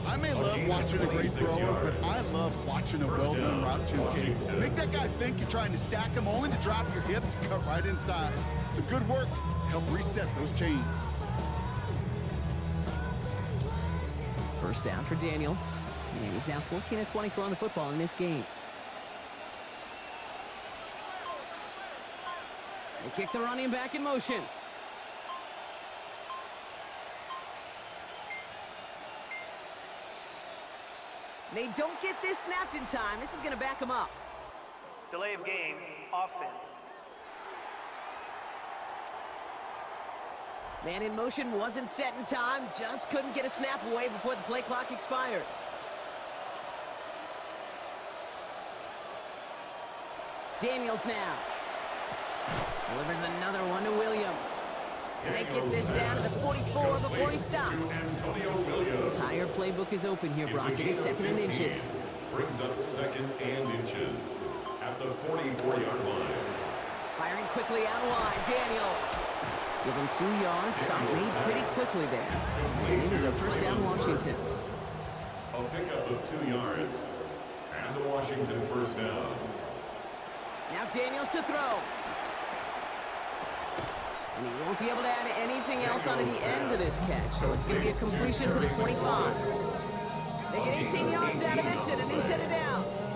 [SPEAKER 2] I may love watching a great thrower, but I love watching a well-done route too, Kate. Make that guy think you're trying to stack him only to drop your hips and cut right inside. Some good work to help reset those chains.
[SPEAKER 1] First down for Daniels. And he's now 14 of 20 throwing the football in this game. They kick the running back in motion. They don't get this snapped in time. This is going to back them up.
[SPEAKER 4] Delay of game, offense.
[SPEAKER 1] Man in motion wasn't set in time. Just couldn't get a snap away before the play clock expired. Daniels now. Delivers another one to Williams. And they get this down to the 44 before he stops. The entire playbook is open here, Brock. It is 2nd and inches.
[SPEAKER 3] Brings up 2nd and inches at the 44-yard line.
[SPEAKER 1] Firing quickly out wide, Daniels. Give him 2 yards. Stop made pretty quickly there. And it is a first down, Washington.
[SPEAKER 3] A pickup of 2 yards. And the Washington first down.
[SPEAKER 1] Now Daniels to throw. And he won't be able to add anything else onto the end of this catch, so it's going to be a completion to the 25. They get 18 yards out of it, and a new set of downs.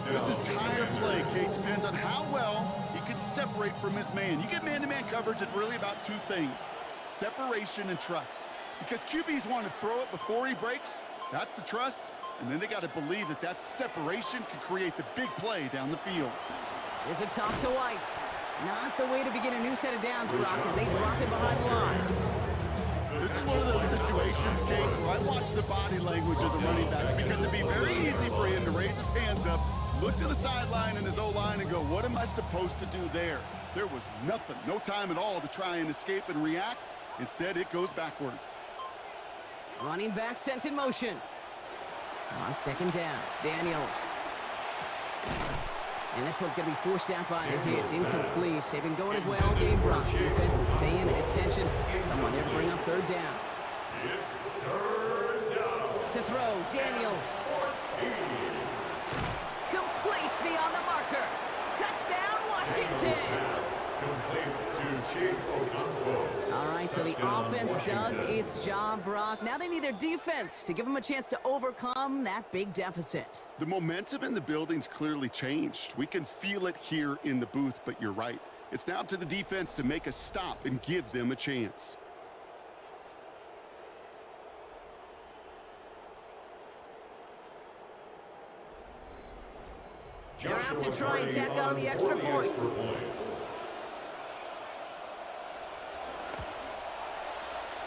[SPEAKER 2] This entire play, Kate, depends on how well he can separate from his man. You get man-to-man coverage, it's really about 2 things, separation and trust. Because QBs want to throw it before he breaks, that's the trust, and then they got to believe that that separation can create the big play down the field.
[SPEAKER 1] Here's a toss to White. Not the way to begin a new set of downs, Brock, as they drop it behind the line.
[SPEAKER 2] This is one of those situations, Kate, where I watch the body language of the running back because it'd be very easy for him to raise his hands up, look to the sideline and his O-line and go, what am I supposed to do there? There was nothing, no time at all to try and escape and react. Instead, it goes backwards.
[SPEAKER 1] Running back sent in motion. On second down, Daniels. And this one's going to be forced out by the hits. Incomplete. They've been going as well all game, Brock. Defense is paying attention. Someone there to bring up third down.
[SPEAKER 3] It's third down.
[SPEAKER 1] To throw, Daniels. Complete beyond the marker. Touchdown, Washington.
[SPEAKER 3] Pass complete to Chief Okonkwo.
[SPEAKER 1] All right, so the
[SPEAKER 3] Touchdown,
[SPEAKER 1] offense does
[SPEAKER 3] Washington.
[SPEAKER 1] its job, Brock. Now they need their defense to give them a chance to overcome that big deficit.
[SPEAKER 2] The momentum in the building's clearly changed. We can feel it here in the booth, but you're right. It's now up to the defense to make a stop and give them a chance.
[SPEAKER 1] They're out to
[SPEAKER 3] Joshua
[SPEAKER 1] try and
[SPEAKER 3] Gray
[SPEAKER 1] tack on the extra
[SPEAKER 3] for
[SPEAKER 1] point.
[SPEAKER 3] extra point.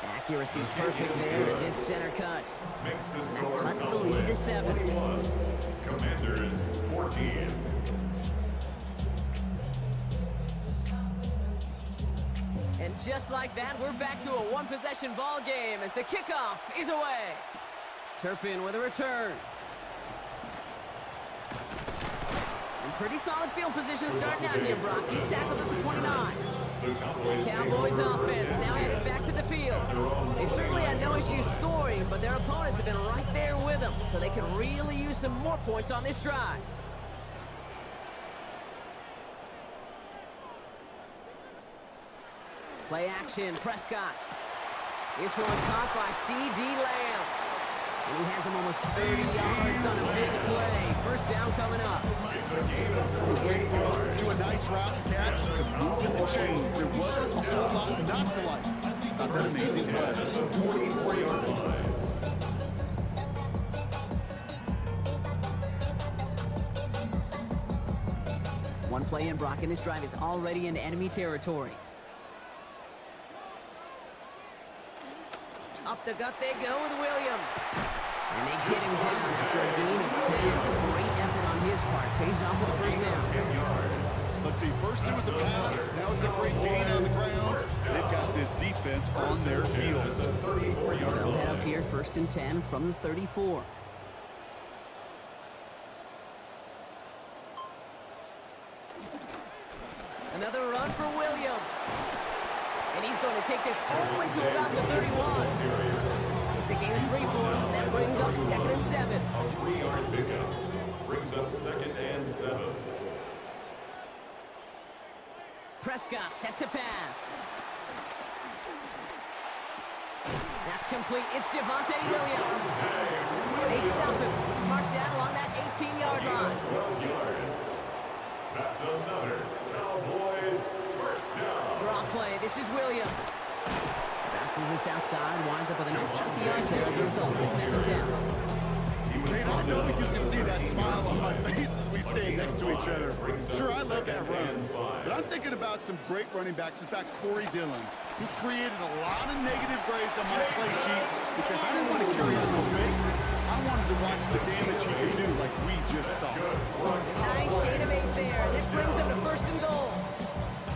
[SPEAKER 1] Accuracy perfect there as it's center cut.
[SPEAKER 3] Makes the
[SPEAKER 1] That
[SPEAKER 3] score
[SPEAKER 1] cuts the lead to 7.
[SPEAKER 3] 21. Commanders 14.
[SPEAKER 1] And just like that, we're back to a one-possession ball game as the kickoff is away. Turpin with a return. And pretty solid field position starting out here, Brock. He's tackled at the 29.
[SPEAKER 3] The Cowboys,
[SPEAKER 1] Cowboys offense now headed back to the field. They've certainly had no issues scoring, but their opponents have been right there with them, so they can really use some more points on this drive. Play action, Prescott. This one caught by C.D. Lamb. And he has him almost 30 yards on a big play. First down coming up.
[SPEAKER 3] It's a gain of 48 yards.
[SPEAKER 2] Do a nice route and catch to move in the chains. There wasn't a whole lot not to like. Not that amazing play.
[SPEAKER 3] At the 44-yard line.
[SPEAKER 1] One play in, Brock, and this drive is already into enemy territory. Up the gut they go with Williams. And they get him down after a gain of 10. A great effort on his part. Pays off with a first down.
[SPEAKER 3] 10 yards.
[SPEAKER 2] Let's see, first it was a pass, now it's a great gain on the ground. They've got this defense on their heels.
[SPEAKER 3] The 34-yard
[SPEAKER 1] They'll head up
[SPEAKER 3] line.
[SPEAKER 1] here first and 10 from the 34. Another run for Williams. And he's going to take this all the way to about the 31. It's a gain of 3 for him. That brings up second and 7.
[SPEAKER 3] A 3-yard pickup. Brings up second and 7.
[SPEAKER 1] Prescott set to pass. That's complete. It's Javonte Williams. And they stop him. He's marked down along that 18-yard line.
[SPEAKER 3] 12 yards. That's another Cowboys first down.
[SPEAKER 1] Draw play. This is Williams. Bounces this outside. Winds up with a nice chunk of yards there as a result. It's second down.
[SPEAKER 2] Kate, I know you can see that smile on my face as we stand next to each other. Sure, I love that run. But I'm thinking about some great running backs. In fact, Corey Dillon, who created a lot of negative grades on my play sheet because I didn't want to carry out no fake. I wanted to watch the damage he could do like we just saw.
[SPEAKER 1] Nice gain of 8 there. This brings them to first and goal.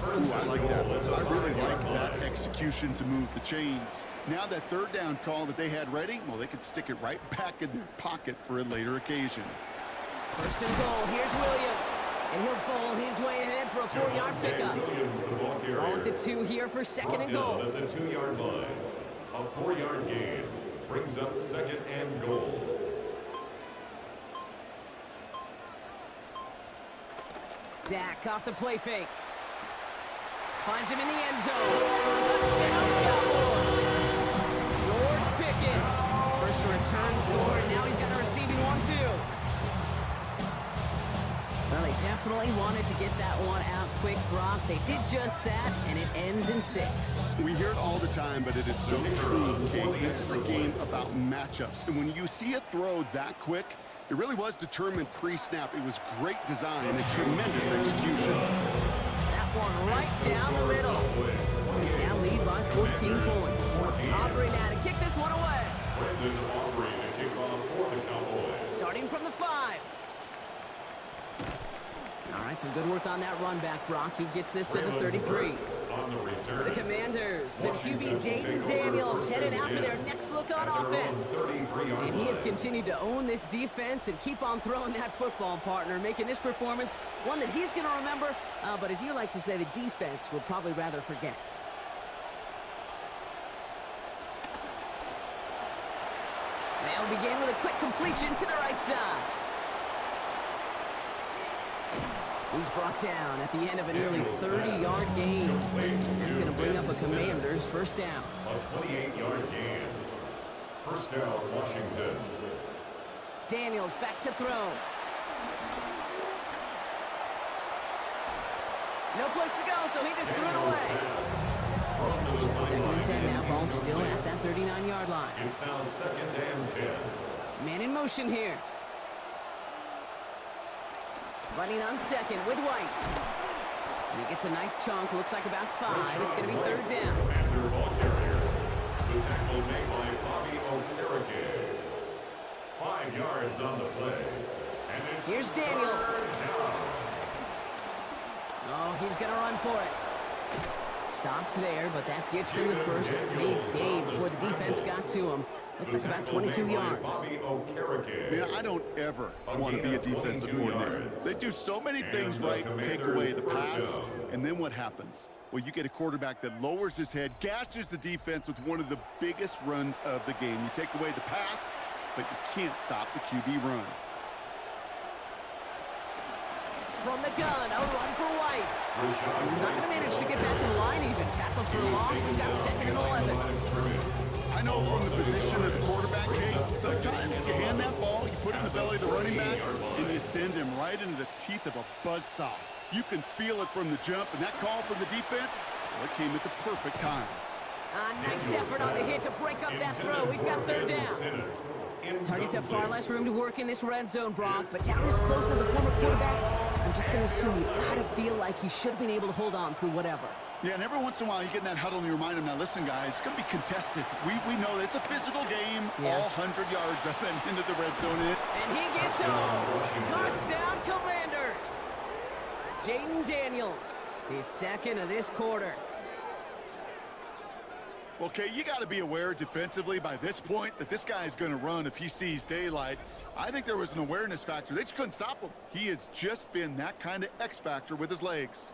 [SPEAKER 2] Ooh, I like that. I really like that execution to move the chains. Now that third down call that they had ready, well, they could stick it right back in their pocket for a later occasion.
[SPEAKER 1] First and goal. Here's Williams. And he'll bowl his way ahead for a 4-yard pickup.
[SPEAKER 3] Williams, the ball carrier.
[SPEAKER 1] All at the 2 here for second and
[SPEAKER 3] Brought
[SPEAKER 1] goal.
[SPEAKER 3] down at the 2-yard line. A 4-yard gain. Brings up second and goal.
[SPEAKER 1] Dak off the play fake. Finds him in the end zone. Touchdown, Cowboys. George Pickens. First return score, and now he's got a receiving one, too. Well, they definitely wanted to get that one out quick, Brock. They did just that, and it ends in 6.
[SPEAKER 2] We hear it all the time, but it is so true, Kate. This is a game about matchups. And when you see a throw that quick, it really was determined pre-snap. It was great design and tremendous execution.
[SPEAKER 1] That one right down the middle. Now lead by 14 points. Aubrey now to kick this one away.
[SPEAKER 3] Brandon Aubrey to kick off for the Cowboys.
[SPEAKER 1] Starting from the 5. All right, some good work on that run back, Brock. He gets this to the 33.
[SPEAKER 3] On the return.
[SPEAKER 1] The Commanders and QB Jaden Daniels headed out for their next look on offense. And he has continued to own this defense and keep on throwing that football, partner, making this performance one that he's going to remember, but as you like to say, the defense will probably rather forget. They'll begin with a quick completion to the right side. He's brought down at the end of a nearly 30-yard gain. It's going to bring up a Commanders first down.
[SPEAKER 3] A 28-yard gain. First down, Washington.
[SPEAKER 1] Daniels back to throw. No place to go, so he just threw it away. Second and 10 now. Ball still at that 39-yard line.
[SPEAKER 3] It's now second and 10.
[SPEAKER 1] Man in motion here. Running on second with White. And he gets a nice chunk. Looks like about 5. It's going to be third down.
[SPEAKER 3] Commander ball carrier. The tackle made by Bobby Okereke. 5 yards on the play. And it's
[SPEAKER 1] Here's Daniels.
[SPEAKER 3] third down.
[SPEAKER 1] Oh, he's going to run for it. Stops there, but that gets them the first big gain before the defense got to him. Looks like about 22 yards.
[SPEAKER 2] Man, I don't ever want to be a defensive coordinator. They do so many things right to take away the pass, and then what happens? Well, you get a quarterback that lowers his head, gashes the defense with one of the biggest runs of the game. You take away the pass, but you can't stop the QB run.
[SPEAKER 1] From the gun, a run for White. He's not going to manage to get back to the line even. Tackled for a loss. We've got second and 11.
[SPEAKER 2] I know from the position of the quarterback, Kate, sometimes you hand that ball, you put it in the belly of the running back, and you send him right into the teeth of a buzzsaw. You can feel it from the jump, and that call from the defense, well, it came at the perfect time.
[SPEAKER 1] A nice effort on the hit to break up that throw. We've got third down. Targets have far less room to work in this red zone, Brock, but down as close as a former quarterback, I'm just going to assume you got to feel like he should have been able to hold on through whatever.
[SPEAKER 2] Yeah, and every once in a while you get in that huddle and you remind him, now listen, guys, it's going to be contested. We know it's a physical game, all 100 yards up and into the red zone.
[SPEAKER 1] And he gets home. Touchdown, Commanders. Jaden Daniels, his second of this quarter.
[SPEAKER 2] Okay, you got to be aware defensively by this point that this guy is going to run if he sees daylight. I think there was an awareness factor. They just couldn't stop him. He has just been that kind of X factor with his legs.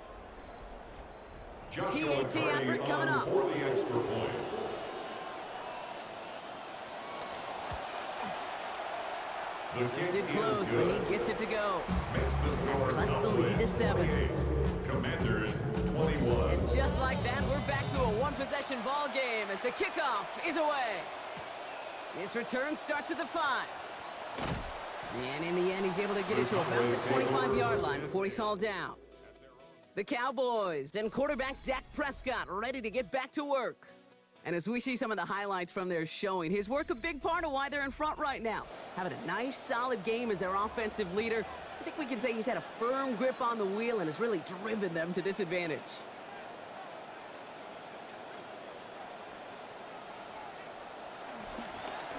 [SPEAKER 3] PAT
[SPEAKER 1] effort coming up.
[SPEAKER 3] For the extra point.
[SPEAKER 1] Lifted close, but he gets it to go. And cuts the lead to 7.
[SPEAKER 3] Commanders 21.
[SPEAKER 1] And just like that, we're back to a one-possession ball game as the kickoff is away. This return starts at the 5. And in the end, he's able to get it to about the 25-yard line before he's hauled down. The Cowboys and quarterback Dak Prescott ready to get back to work. And as we see some of the highlights from their showing, his work a big part of why they're in front right now. Having a nice, solid game as their offensive leader. I think we can say he's had a firm grip on the wheel and has really driven them to this advantage.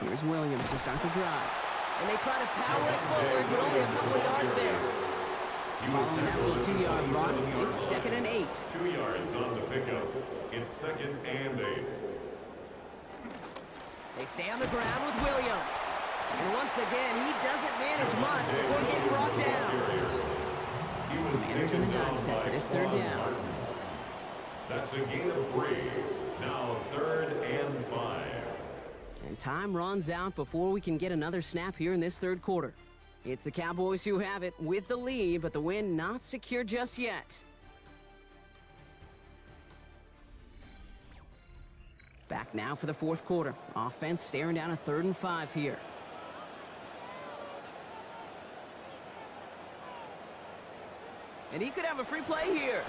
[SPEAKER 1] Here's Williams to start the drive. And they try to power it forward, but only a couple of yards there. Following that little 2-yard run, it's second and 8.
[SPEAKER 3] 2 yards on the pickup. It's second and 8.
[SPEAKER 1] They stay on the ground with Williams. And once again, he doesn't manage much before getting brought down. Commanders in the dime set for this third down.
[SPEAKER 3] That's a gain of 3. Now third and 5.
[SPEAKER 1] And time runs out before we can get another snap here in this third quarter. It's the Cowboys who have it with the lead, but the win not secure just yet. Back now for the fourth quarter. Offense staring down a 3rd and 5 here. And he could have a free play here.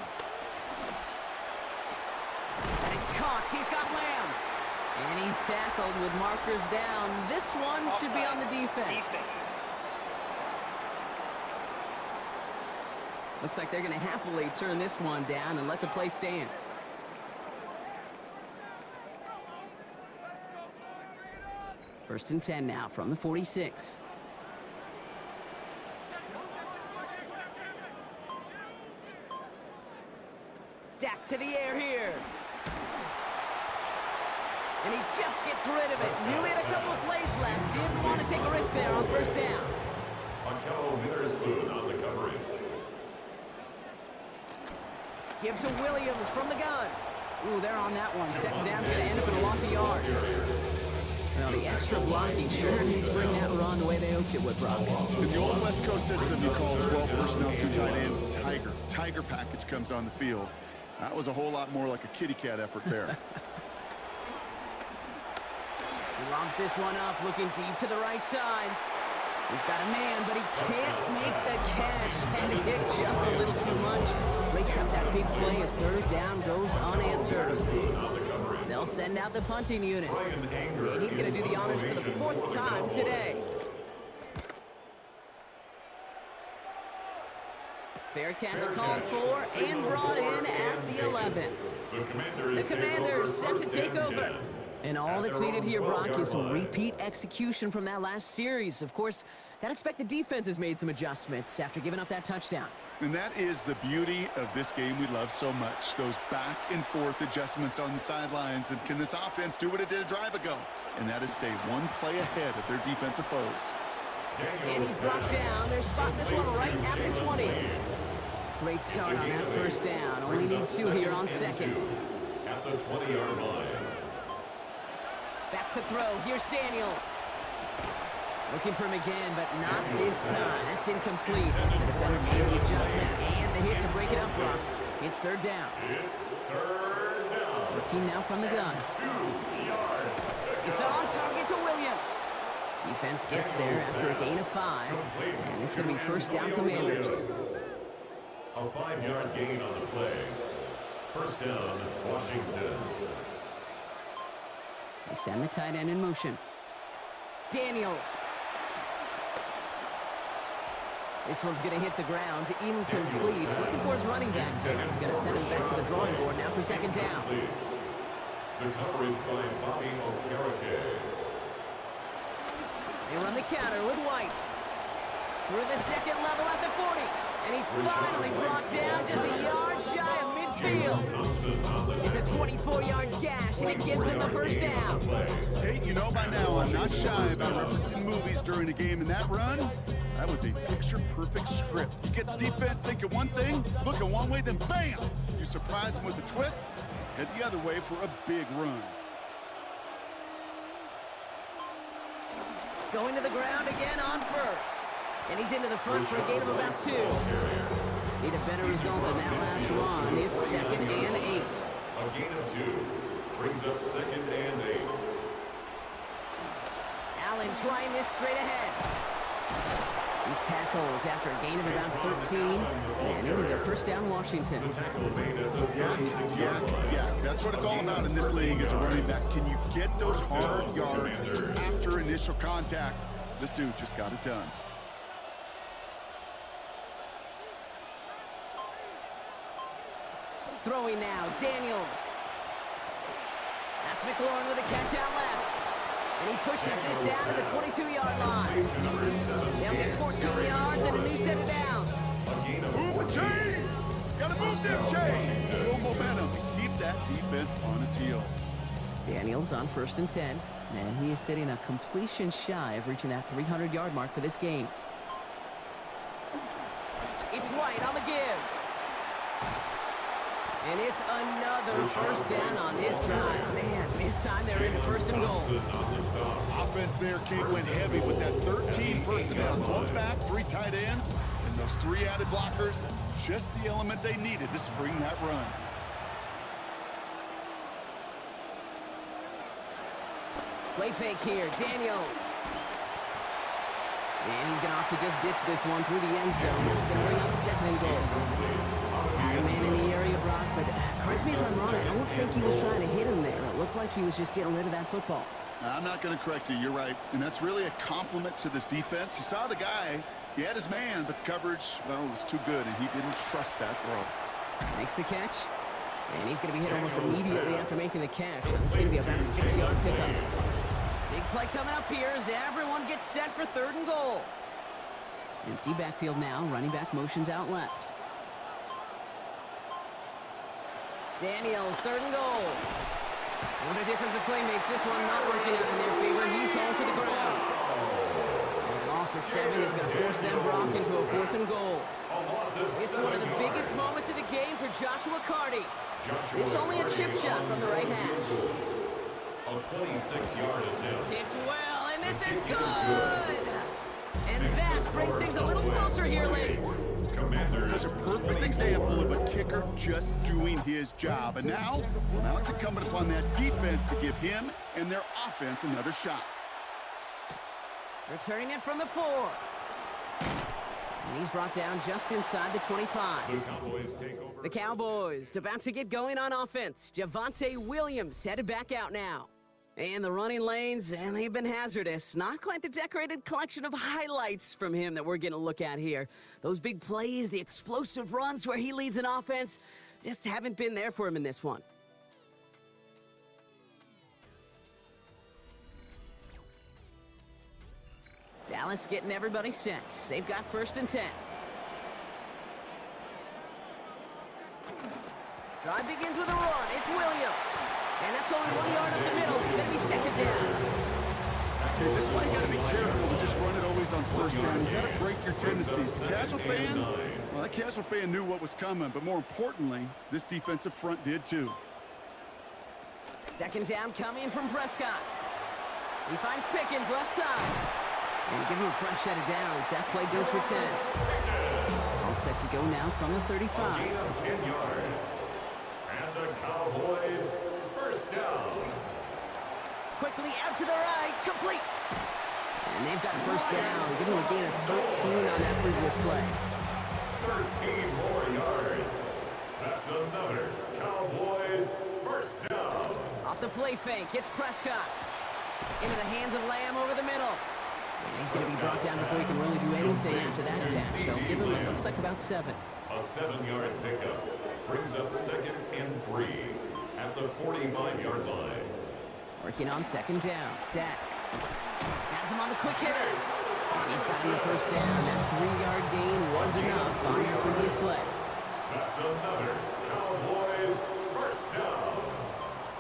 [SPEAKER 1] And he's caught. He's got Lamb. And he's tackled with markers down. This one should be on the defense. Looks like they're going to happily turn this one down and let the play stand. First and 10 now from the 46. Dak to the air here. And he just gets rid of it. Knew he had a couple of plays left. Didn't want to take a risk there on first down.
[SPEAKER 3] Akel Witherspoon on the covering.
[SPEAKER 1] Give to Williams from the gun. Ooh, they're on that one. Second down's going to end up in a loss of yards. Well, the extra blocking sure didn't spring that run the way they hoped it would, Brock.
[SPEAKER 2] In the old West Coast system, you call 12 personnel, 2 tight ends, Tiger. Tiger package comes on the field. That was a whole lot more like a kitty cat effort there.
[SPEAKER 1] He lobs this one up, looking deep to the right side. He's got a man, but he can't make the catch. And he hit just a little too much. Breaks up that big play as third down goes unanswered. They'll send out the punting unit. And he's going to do the honors for the 4th time today. Fair catch called for and brought in at the 11. The Commanders set to take over. And all that's needed here, Brock, is some repeat execution from that last series. Of course, gotta expect the defense has made some adjustments after giving up that touchdown.
[SPEAKER 2] And that is the beauty of this game we love so much. Those back and forth adjustments on the sidelines. And can this offense do what it did a drive ago? And that is stay one play ahead of their defensive foes.
[SPEAKER 1] And he's brought down. They're spotting this one right at the 20. Great start on that first down. Only need 2 here on second.
[SPEAKER 3] At the 20-yard line.
[SPEAKER 1] Back to throw. Here's Daniels. Looking for him again, but not this time. That's incomplete. The defender made the adjustment and the hit to break it up, Brock. It's third down.
[SPEAKER 3] It's third down.
[SPEAKER 1] Working now from the gun.
[SPEAKER 3] 2 yards.
[SPEAKER 1] It's on target to Williams. Defense gets there after a gain of 5. And it's going to be first down, Commanders.
[SPEAKER 3] A 5-yard gain on the play. First down, Washington.
[SPEAKER 1] They send the tight end in motion. Daniels. This one's going to hit the ground. Incomplete. Looking for his running back there. Going to send him back to the drawing board now for second down.
[SPEAKER 3] The coverage by Bobby Okereke.
[SPEAKER 1] They run the counter with White. Through the second level at the 40. And he's finally brought down just a yard shy of midfield. It's a 24-yard gash, and it gives them the first down.
[SPEAKER 2] Hey, you know by now I'm not shy about referencing movies during the game. And that run, that was a picture-perfect script. You get the defense thinking one thing, looking one way, then bam! You surprise them with a twist, head the other way for a big run.
[SPEAKER 1] Going to the ground again on first. And he's into the front for a gain of about 2. Need a better result than that last run. It's second and 8.
[SPEAKER 3] A gain of 2 brings up second and 8.
[SPEAKER 1] Allen trying this straight ahead. He's tackled after a gain of about 13. And it is a first down, Washington.
[SPEAKER 2] Yeah. That's what it's all about in this league as a running back. Can you get those hard yards after initial contact? This dude just got it done.
[SPEAKER 1] Throwing now, Daniels. That's McLaurin with a catch out left. And he pushes this down to the 22-yard line. They'll get 14 yards and a new set of downs.
[SPEAKER 2] Move the chain! Gotta move them chains! Build momentum. Keep that defense on its heels.
[SPEAKER 1] Daniels on first and 10. And he is sitting a completion shy of reaching that 300-yard mark for this game. It's White on the give. And it's another first down on this drive. Man, this time they're into first and goal.
[SPEAKER 2] Offense there, Kate, went heavy with that 13 personnel. 1 back, 3 tight ends, and those 3 added blockers. Just the element they needed to spring that run.
[SPEAKER 1] Play fake here, Daniels. And he's going to opt to just ditch this one through the end zone. It's going to bring up second and goal. Had a man in the area, Brock, but correct me if I'm wrong, I don't think he was trying to hit him there. It looked like he was just getting rid of that football.
[SPEAKER 2] I'm not going to correct you. You're right. And that's really a compliment to this defense. You saw the guy. He had his man, but the coverage, well, was too good, and he didn't trust that throw.
[SPEAKER 1] Makes the catch. And he's going to be hit almost immediately after making the catch. It's going to be about a 6-yard pickup. Big play coming up here as everyone gets set for third and goal. Empty backfield now. Running back motions out left. Daniels, third and goal. What a difference a play makes. This one not working out in their favor. He's home to the ground. And a loss of 7 is going to force them, Brock, into a 4th and goal. It's one of the biggest moments of the game for Joshua Carty. It's only a chip shot from the right hash.
[SPEAKER 3] A 26-yard attempt.
[SPEAKER 1] Kicked well, and this is good! And that brings things a little closer here late.
[SPEAKER 3] Commanders.
[SPEAKER 2] Such a perfect example of a kicker just doing his job. And now it's incumbent upon that defense to give him and their offense another shot.
[SPEAKER 1] Returning it from the 4. And he's brought down just inside the 25.
[SPEAKER 3] The Cowboys take over.
[SPEAKER 1] The Cowboys about to get going on offense. Javonte Williams headed back out now. And the running lanes, and they've been hazardous. Not quite the decorated collection of highlights from him that we're going to look at here. Those big plays, the explosive runs where he leads an offense, just haven't been there for him in this one. Dallas getting everybody set. They've got 1st and 10. Drive begins with a run. It's Williams. And that's only 1 yard up the middle. Gonna be 2nd down.
[SPEAKER 2] Okay, this is why you gotta be careful to just run it always on 1st down. You gotta break your tendencies. The casual fan, well, that casual fan knew what was coming, but more importantly, this defensive front did too.
[SPEAKER 1] 2nd down coming from Prescott. He finds Pickens left side. And give him a fresh set of downs. That play goes for 10. All set to go now from the 35.
[SPEAKER 3] 10 yards. And the Cowboys 1st down.
[SPEAKER 1] Quickly out to the right. Complete. And they've got 1st down. Give him a gain of 13 on that previous play.
[SPEAKER 3] 13 more yards. That's another Cowboys 1st down.
[SPEAKER 1] Off the play fake. It's Prescott. Into the hands of Lamb over the middle. And he's going to be brought down before he can really do anything after that catch. So give him, it looks like about 7.
[SPEAKER 3] A 7-yard pickup brings up 2nd and 3 at the 45-yard line.
[SPEAKER 1] Working on 2nd down. Dak has him on the quick hitter. And he's got him the 1st down. That 3-yard gain was enough on that previous play.
[SPEAKER 3] That's another Cowboys 1st down.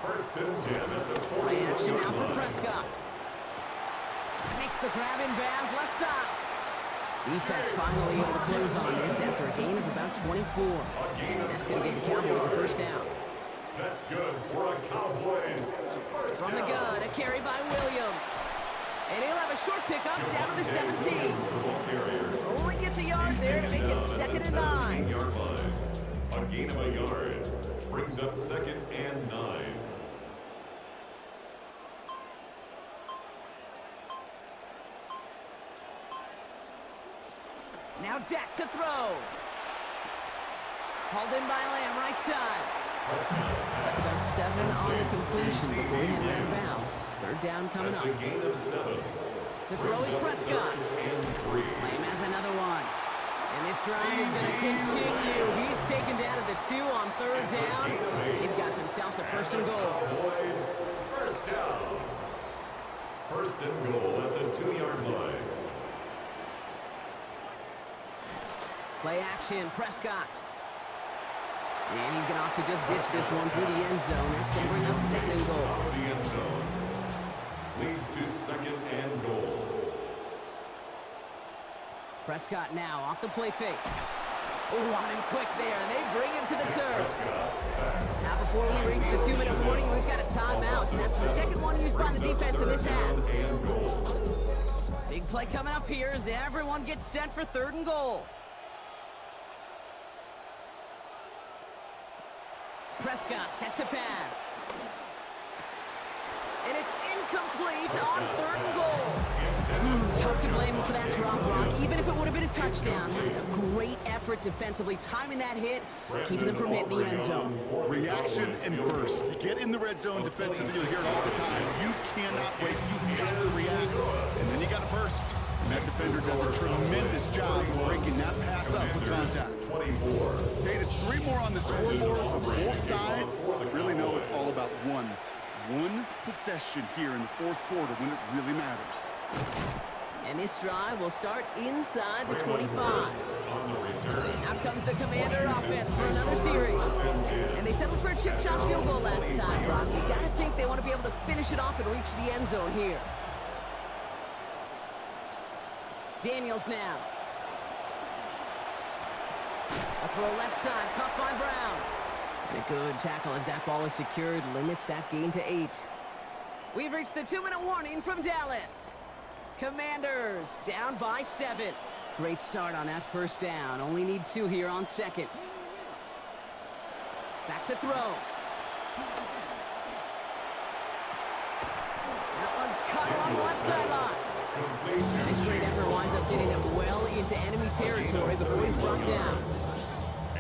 [SPEAKER 3] 1st and 10 at the 40.
[SPEAKER 1] Play action now for Prescott. Makes the grab in bounds left side. Defense finally able to close on this after a gain of about 24. And that's going to give the Cowboys a 1st down.
[SPEAKER 3] That's good for a Cowboys 1st
[SPEAKER 1] From the
[SPEAKER 3] down.
[SPEAKER 1] gun, a carry by Williams. And he'll have a short pickup down to the 17. Only gets a yard there to make it 2nd and 9.
[SPEAKER 3] 17-yard line. A gain of a yard brings up 2nd and 9.
[SPEAKER 1] Now Dak to throw. Hauled in by Lamb, right side. Looks like about 7 on the completion before he headed out of bounds. 3rd down coming
[SPEAKER 3] That's
[SPEAKER 1] up.
[SPEAKER 3] a gain of 7.
[SPEAKER 1] To throw is Prescott.
[SPEAKER 3] And 3.
[SPEAKER 1] Lamb has another one. And this drive is going to continue. He's taken down at the 2 on 3rd down. They've got themselves a 1st and goal.
[SPEAKER 3] Cowboys 1st down. 1st and goal at the 2-yard line.
[SPEAKER 1] Play action, Prescott. And he's going to opt to just ditch this one through the end zone. That's going to bring up 2nd and goal.
[SPEAKER 3] Out of the end zone. Leads to 2nd and goal.
[SPEAKER 1] Prescott now off the play fake. Oh, on him quick there, and they bring him to the turf. Now before we reach the 2-minute warning, we've got a timeout. And that's the 2nd one used by the defense in this half. Big play coming up here as everyone gets set for 3rd and goal. Prescott set to pass. And it's incomplete on 3rd and goal. Tough to blame him for that drop, Brock. Even if it would have been a touchdown, that was a great effort defensively, timing that hit, keeping them from hitting the end zone.
[SPEAKER 2] Reaction and burst. You get in the red zone defensively, you'll hear it all the time. You cannot wait. You've got to react. And then you got to burst. And that defender does a tremendous job of breaking that pass up with contact. Okay, it's 3 more on the scoreboard, but both sides really know it's all about one possession here in the 4th quarter when it really matters.
[SPEAKER 1] And this drive will start inside the 25. Out comes the Commander offense for another series. And they settled for a chip shot field goal last time, Brock. You got to think they want to be able to finish it off and reach the end zone here. Daniels now. A throw left side, caught by Brown. And a good tackle as that ball is secured, limits that gain to 8. We've reached the 2-minute warning from Dallas. Commanders down by 7. Great start on that first down. Only need 2 here on second. Back to throw. That one's cut along the left sideline. This great effort winds up getting him well into enemy territory before he's brought down.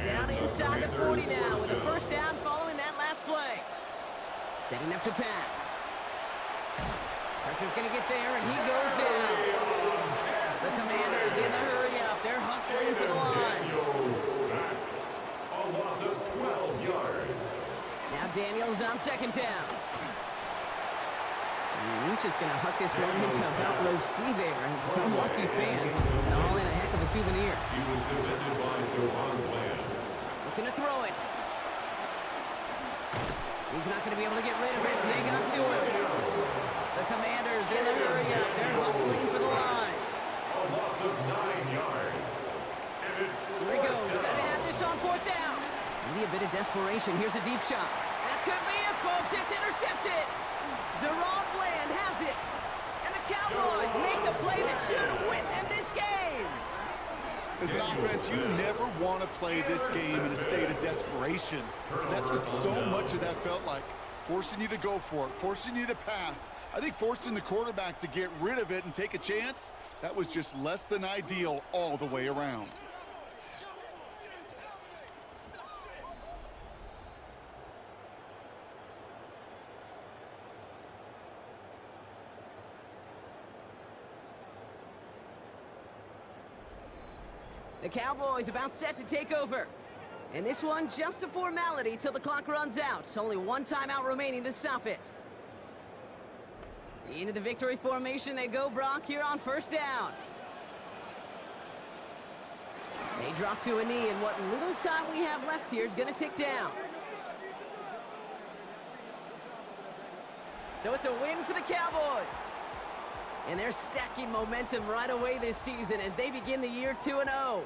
[SPEAKER 1] Down inside the 40 now with a first down following that last play. Setting up to pass. Pressure's going to get there, and he goes down. The Commanders in the hurry up. They're hustling for the line.
[SPEAKER 3] A loss of 12 yards.
[SPEAKER 1] Now Daniels on second down. And he's just going to huck this one into about row C there. And some lucky fan. And all in a heck of a souvenir.
[SPEAKER 3] He was defended by Deron Bland.
[SPEAKER 1] Looking to throw it. He's not going to be able to get rid of it. They got to him. The Commanders in the hurry up. They're hustling for the line.
[SPEAKER 3] A loss of 9 yards. And it's
[SPEAKER 1] Here he goes. Got to have this on fourth down. Maybe a bit of desperation. Here's a deep shot. That could be it, folks. It's intercepted. Deron Bland has it. And the Cowboys make the play that should win them this game.
[SPEAKER 2] As an offense, you never want to play this game in a state of desperation. That's what so much of that felt like. Forcing you to go for it, forcing you to pass. I think forcing the quarterback to get rid of it and take a chance, that was just less than ideal all the way around.
[SPEAKER 1] The Cowboys about set to take over. And this one just a formality till the clock runs out. It's only one timeout remaining to stop it. Into the victory formation they go, Brock, here on first down. They drop to a knee, and what little time we have left here is going to tick down. So it's a win for the Cowboys. And they're stacking momentum right away this season as they begin the year 2-0.